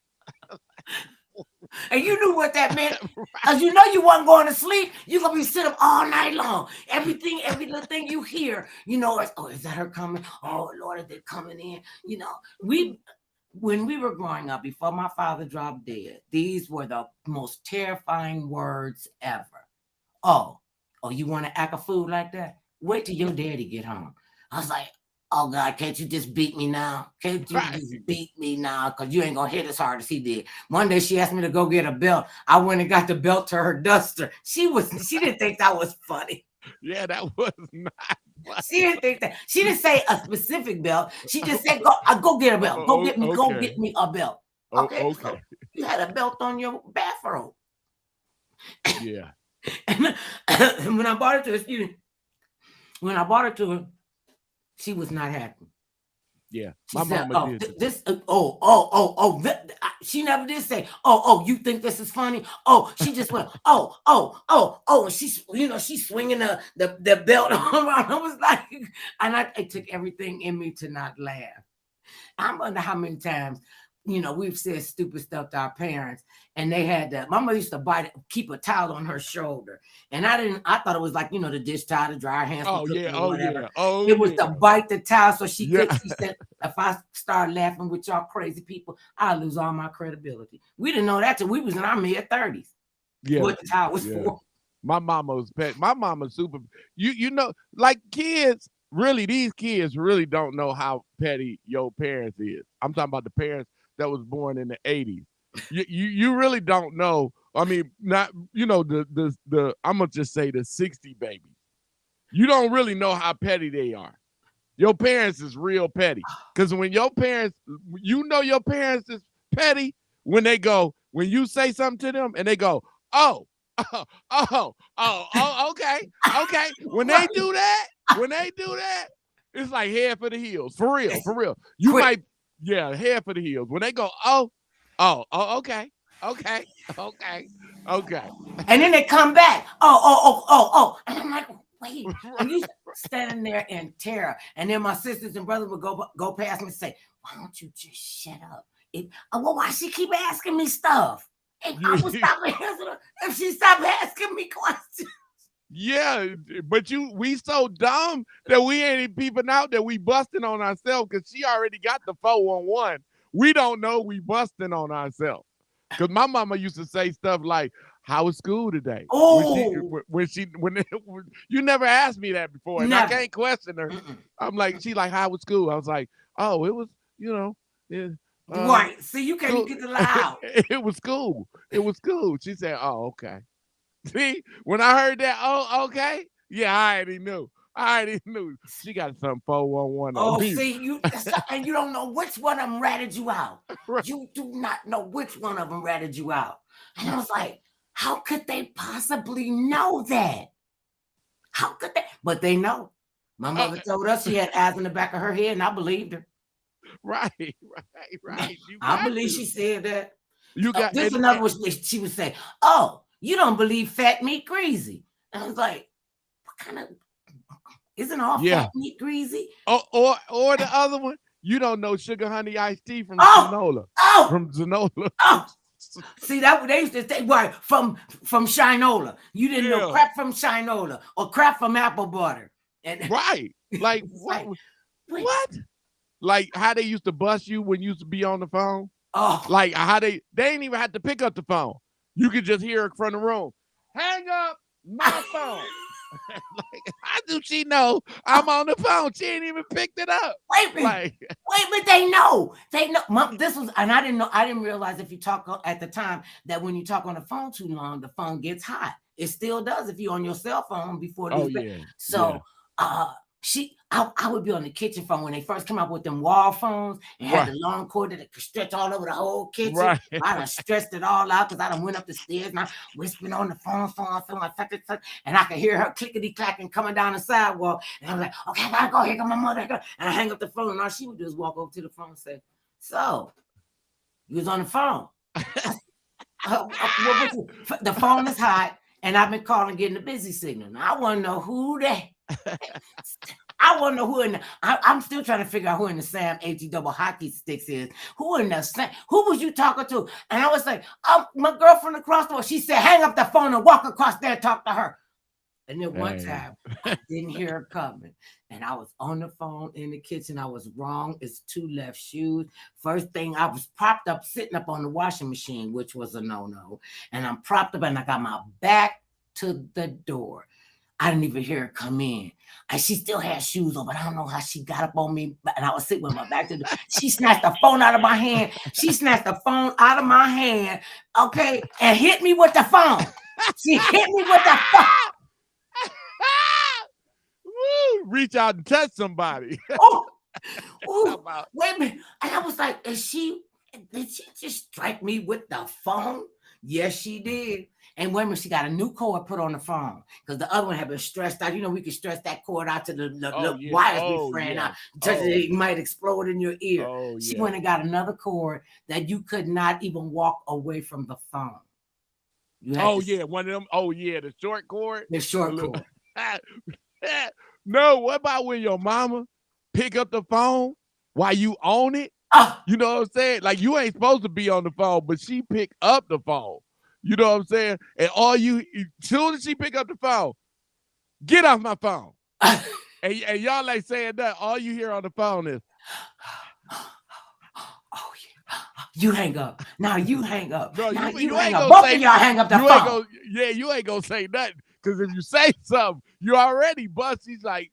B: And you knew what that meant. Because you know you wasn't going to sleep. You're going to be sitting up all night long. Every little thing you hear, is that her coming? Oh, Lord, is they coming in? When we were growing up, before my father dropped dead, these were the most terrifying words ever. Oh, you want to act a fool like that? Wait till your daddy get home. I was like, oh, God, can't you just beat me now? Can't you just beat me now? Because you ain't going to hit as hard as he did. One day she asked me to go get a belt. I went and got the belt to her duster. She didn't think that was funny.
C: Yeah, that was not.
B: She didn't think that. She didn't say a specific belt. She just said, go get a belt. Go get me a belt. Okay. So
C: Okay.
B: you had a belt on your bathrobe.
C: Yeah.
B: And when I bought it to her, she was not happy.
C: Yeah.
B: She
C: My
B: said,
C: mama did.
B: she never did say, you think this is funny? Oh, she just went, and she's swinging the belt around. I was like, and it took everything in me to not laugh. I wonder how many times, we've said stupid stuff to our parents, and they had that. My mother used to keep a towel on her shoulder, and I thought it was like, the dish towel to dry her hands.
C: Oh yeah,
B: whatever.
C: oh
B: It was to bite the towel so she
C: Yeah.
B: could. She said, if I start laughing with y'all crazy people, I'll lose all my credibility. We didn't know that till we was in our mid-30s.
C: Yeah.
B: What the towel was
C: Yeah.
B: for.
C: My mama was pet. My mama's super. Like kids. Really, these kids really don't know how petty your parents is. I'm talking about the parents that was born in the 80s. You really don't know. I mean, not the I'm gonna just say the 60 babies. You don't really know how petty they are. Your parents is real petty. Because when your parents is petty when you say something to them and they go, okay. When they do that, it's like head for the heels. For real. You
B: Quick.
C: might, head for the heels. When they go, okay.
B: And then they come back. Oh. And I'm like, wait. And you standing there in terror. And then my sisters and brothers would go past me and say, why don't you just shut up? Why she keep asking me stuff? If I would stop answering her, if she stopped asking me questions.
C: Yeah, but we so dumb that we ain't peeping out that we busting on ourselves because she already got the 411. We don't know we busting on ourselves. Because my mama used to say stuff like, how was school today?
B: Oh,
C: When you never asked me that before, and I can't question her. I'm like, she like, how was school? I was like, oh, it was,
B: right. See, you can't even get the loud.
C: It was cool. She said, oh, okay. See, when I heard that, oh, okay. Yeah, I already knew. She got some 411 on me.
B: See, and you don't know which one of them ratted you out.
C: Right.
B: You do not know which one of them ratted you out. And I was like, how could they possibly know that? How could they? But they know. My mother told us she had eyes in the back of her head, and I believed her.
C: Right.
B: I believe she said that.
C: You got
B: this another one. She would say, "Oh, you don't believe fat meat greasy?" And I was like, "What kind of? Isn't all fat meat greasy?"
C: Or the other one, you don't know sugar honey iced tea from Zanola. From Zanola.
B: See that they used to say, "Why from Shinola?" You didn't know crap from Shinola or crap from apple butter. And
C: right, like what? What? Like how they used to bust you when you used to be on the phone. Like how they ain't even had to pick up the phone. You could just hear it from the room. Hang up my phone. Like, how do she know I'm on the phone? She ain't even picked it up.
B: Wait a minute. They know. This was, and I didn't know. I didn't realize if you talk at the time that when you talk on the phone too long, the phone gets hot. It still does if you're on your cell phone before these. So, I would be on the kitchen phone when they first came out with them wall phones and had the long cord that could stretch all over the whole kitchen.
C: Right.
B: I done stretched it all out because I done went up the stairs and I whispering on the phone, and I could hear her clickety clacking coming down the sidewalk. And I'm like, okay, I gotta go. Here come my mother. And I hang up the phone, and all she would do is walk over to the phone and say, "So, you was on the phone? The phone is hot, and I've been calling, getting a busy signal. Now, I want to know who that." I want to know who I'm still trying to figure out who in the Sam AG double hockey sticks is. Who in the Sam? Who was you talking to? And I was like, my girlfriend across the way. She said, hang up the phone and walk across there and talk to her. And then one time, I didn't hear her coming. And I was on the phone in the kitchen. I was wrong. It's two left shoes. First thing, I was propped up, sitting up on the washing machine, which was a no-no. And I'm propped up and I got my back to the door. I didn't even hear her come in. And she still had shoes on, but I don't know how she got up on me. And I was sitting with my back to the. She snatched the phone out of my hand. Okay, and hit me with the phone. She hit me with the phone.
C: Woo, reach out and touch somebody.
B: Oh, ooh,
C: About-
B: wait a minute. And I was like, did she just strike me with the phone? Yes, she did. And wait a minute, she got a new cord put on the phone because the other one had been stressed out. You know, we could stress that cord out to the
C: yeah.
B: wires
C: Oh,
B: be ran
C: yeah.
B: out. Just it might explode in your ear.
C: Oh,
B: She
C: yeah.
B: went and got another cord that you could not even walk away from the phone. You had
C: Oh
B: to-
C: yeah, one of them. Oh yeah, the short cord.
B: the short
C: Look.
B: cord.
C: No, what about when your mama pick up the phone while you own it?
B: Oh,
C: You know what I'm saying? Like you ain't supposed to be on the phone, but she pick up the phone. You know what I'm saying? And soon as she pick up the phone, get off my phone. And y'all like saying that, all you hear on the phone is,
B: oh yeah. You hang up. Now you hang up.
C: bro,
B: Now
C: you
B: hang
C: ain't
B: up.
C: gonna
B: Both
C: say
B: of y'all hang up the
C: you ain't
B: phone.
C: you ain't gonna say nothing. Because if you say something, you already bust. He's like,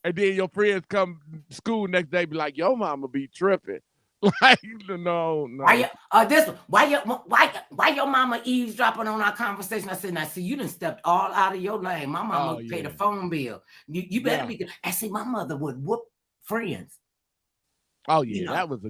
C: and then your friends come to school next day, be like, your mama be tripping. Like, no.
B: Why your mama eavesdropping on our conversation? I said, now see, you done stepped all out of your lane. My mama
C: Oh,
B: paid
C: yeah.
B: a phone bill. You better
C: Yeah.
B: be good. I see, my mother would whoop friends.
C: Oh yeah,
B: You know.
C: that was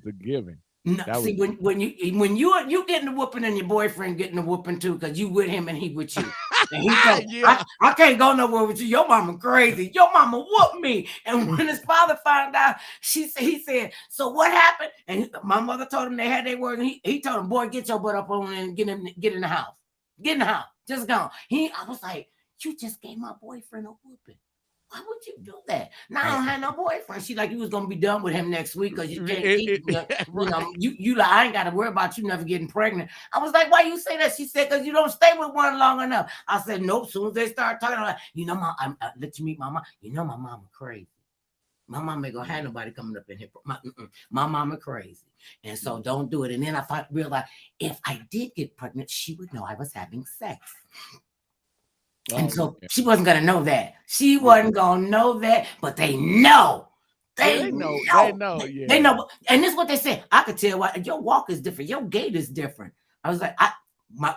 C: a given.
B: No,
C: That
B: see,
C: was-
B: when you getting the whooping and your boyfriend getting the whooping too, because you with him and he with you. And he told,
C: Yeah.
B: I can't go nowhere with you. Your mama crazy. Your mama whooped me. And when his father found out, he said, so what happened? And my mother told him they had their word. And he told him, boy, get your butt up on and get in the house. Get in the house. Just go. I was like, you just gave my boyfriend a whooping. Why would you do that? Now I don't have no boyfriend. She like, you was gonna be done with him next week because you can't keep, you like, I ain't gotta worry about you never getting pregnant. I was like, why you say that? She said, because you don't stay with one long enough. I said, nope. As soon as they start talking, I'm like, I let you meet my mom. My mama crazy. My mama ain't gonna have nobody coming up in here. My mama crazy. And so don't do it. And then I realized if I did get pregnant, she would know I was having sex. And so she wasn't gonna know that. She wasn't gonna know that, but they know. They know.
C: Yeah.
B: They know. And this is what they said. I could tell why your walk is different. Your gait is different. I was like,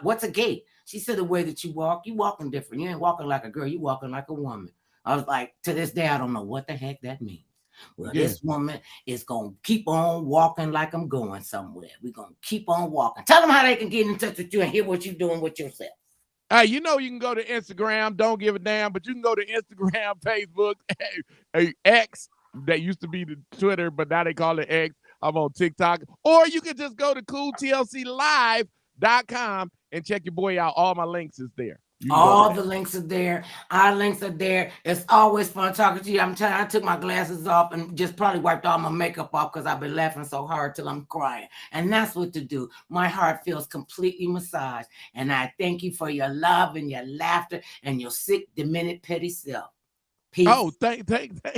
B: what's a gait? She said the way that you walking different. You ain't walking like a girl, you walking like a woman. I was like, to this day, I don't know what the heck that means. Well, this woman is gonna keep on walking like I'm going somewhere. We're gonna keep on walking. Tell them how they can get in touch with you and hear what you're doing with yourself.
C: Hey, you can go to Instagram, don't give a damn, but you can go to Instagram, Facebook, X, that used to be the Twitter, but now they call it X. I'm on TikTok. Or you can just go to cooltlclive.com and check your boy out. All my links is there.
B: All the links are there. Our links are there. It's always fun talking to you. I took my glasses off and just probably wiped all my makeup off because I've been laughing so hard till I'm crying. And that's what to do. My heart feels completely massaged. And I thank you for your love and your laughter and your sick, demented, petty self. Peace.
C: Oh, thank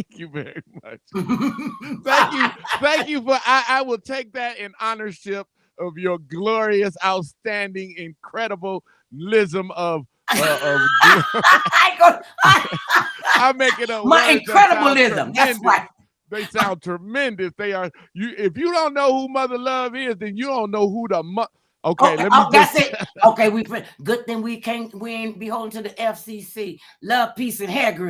C: you very much. Thank you for I will take that in ownership of your glorious, outstanding, incredible-lism of I make it up.
B: My incredibilism. That's right.
C: They sound tremendous. They are if you don't know who Mother Love is, then you don't know who the Okay, let me
B: that's it. Okay, good thing we ain't beholden to the FCC. Love, peace, and hair grease.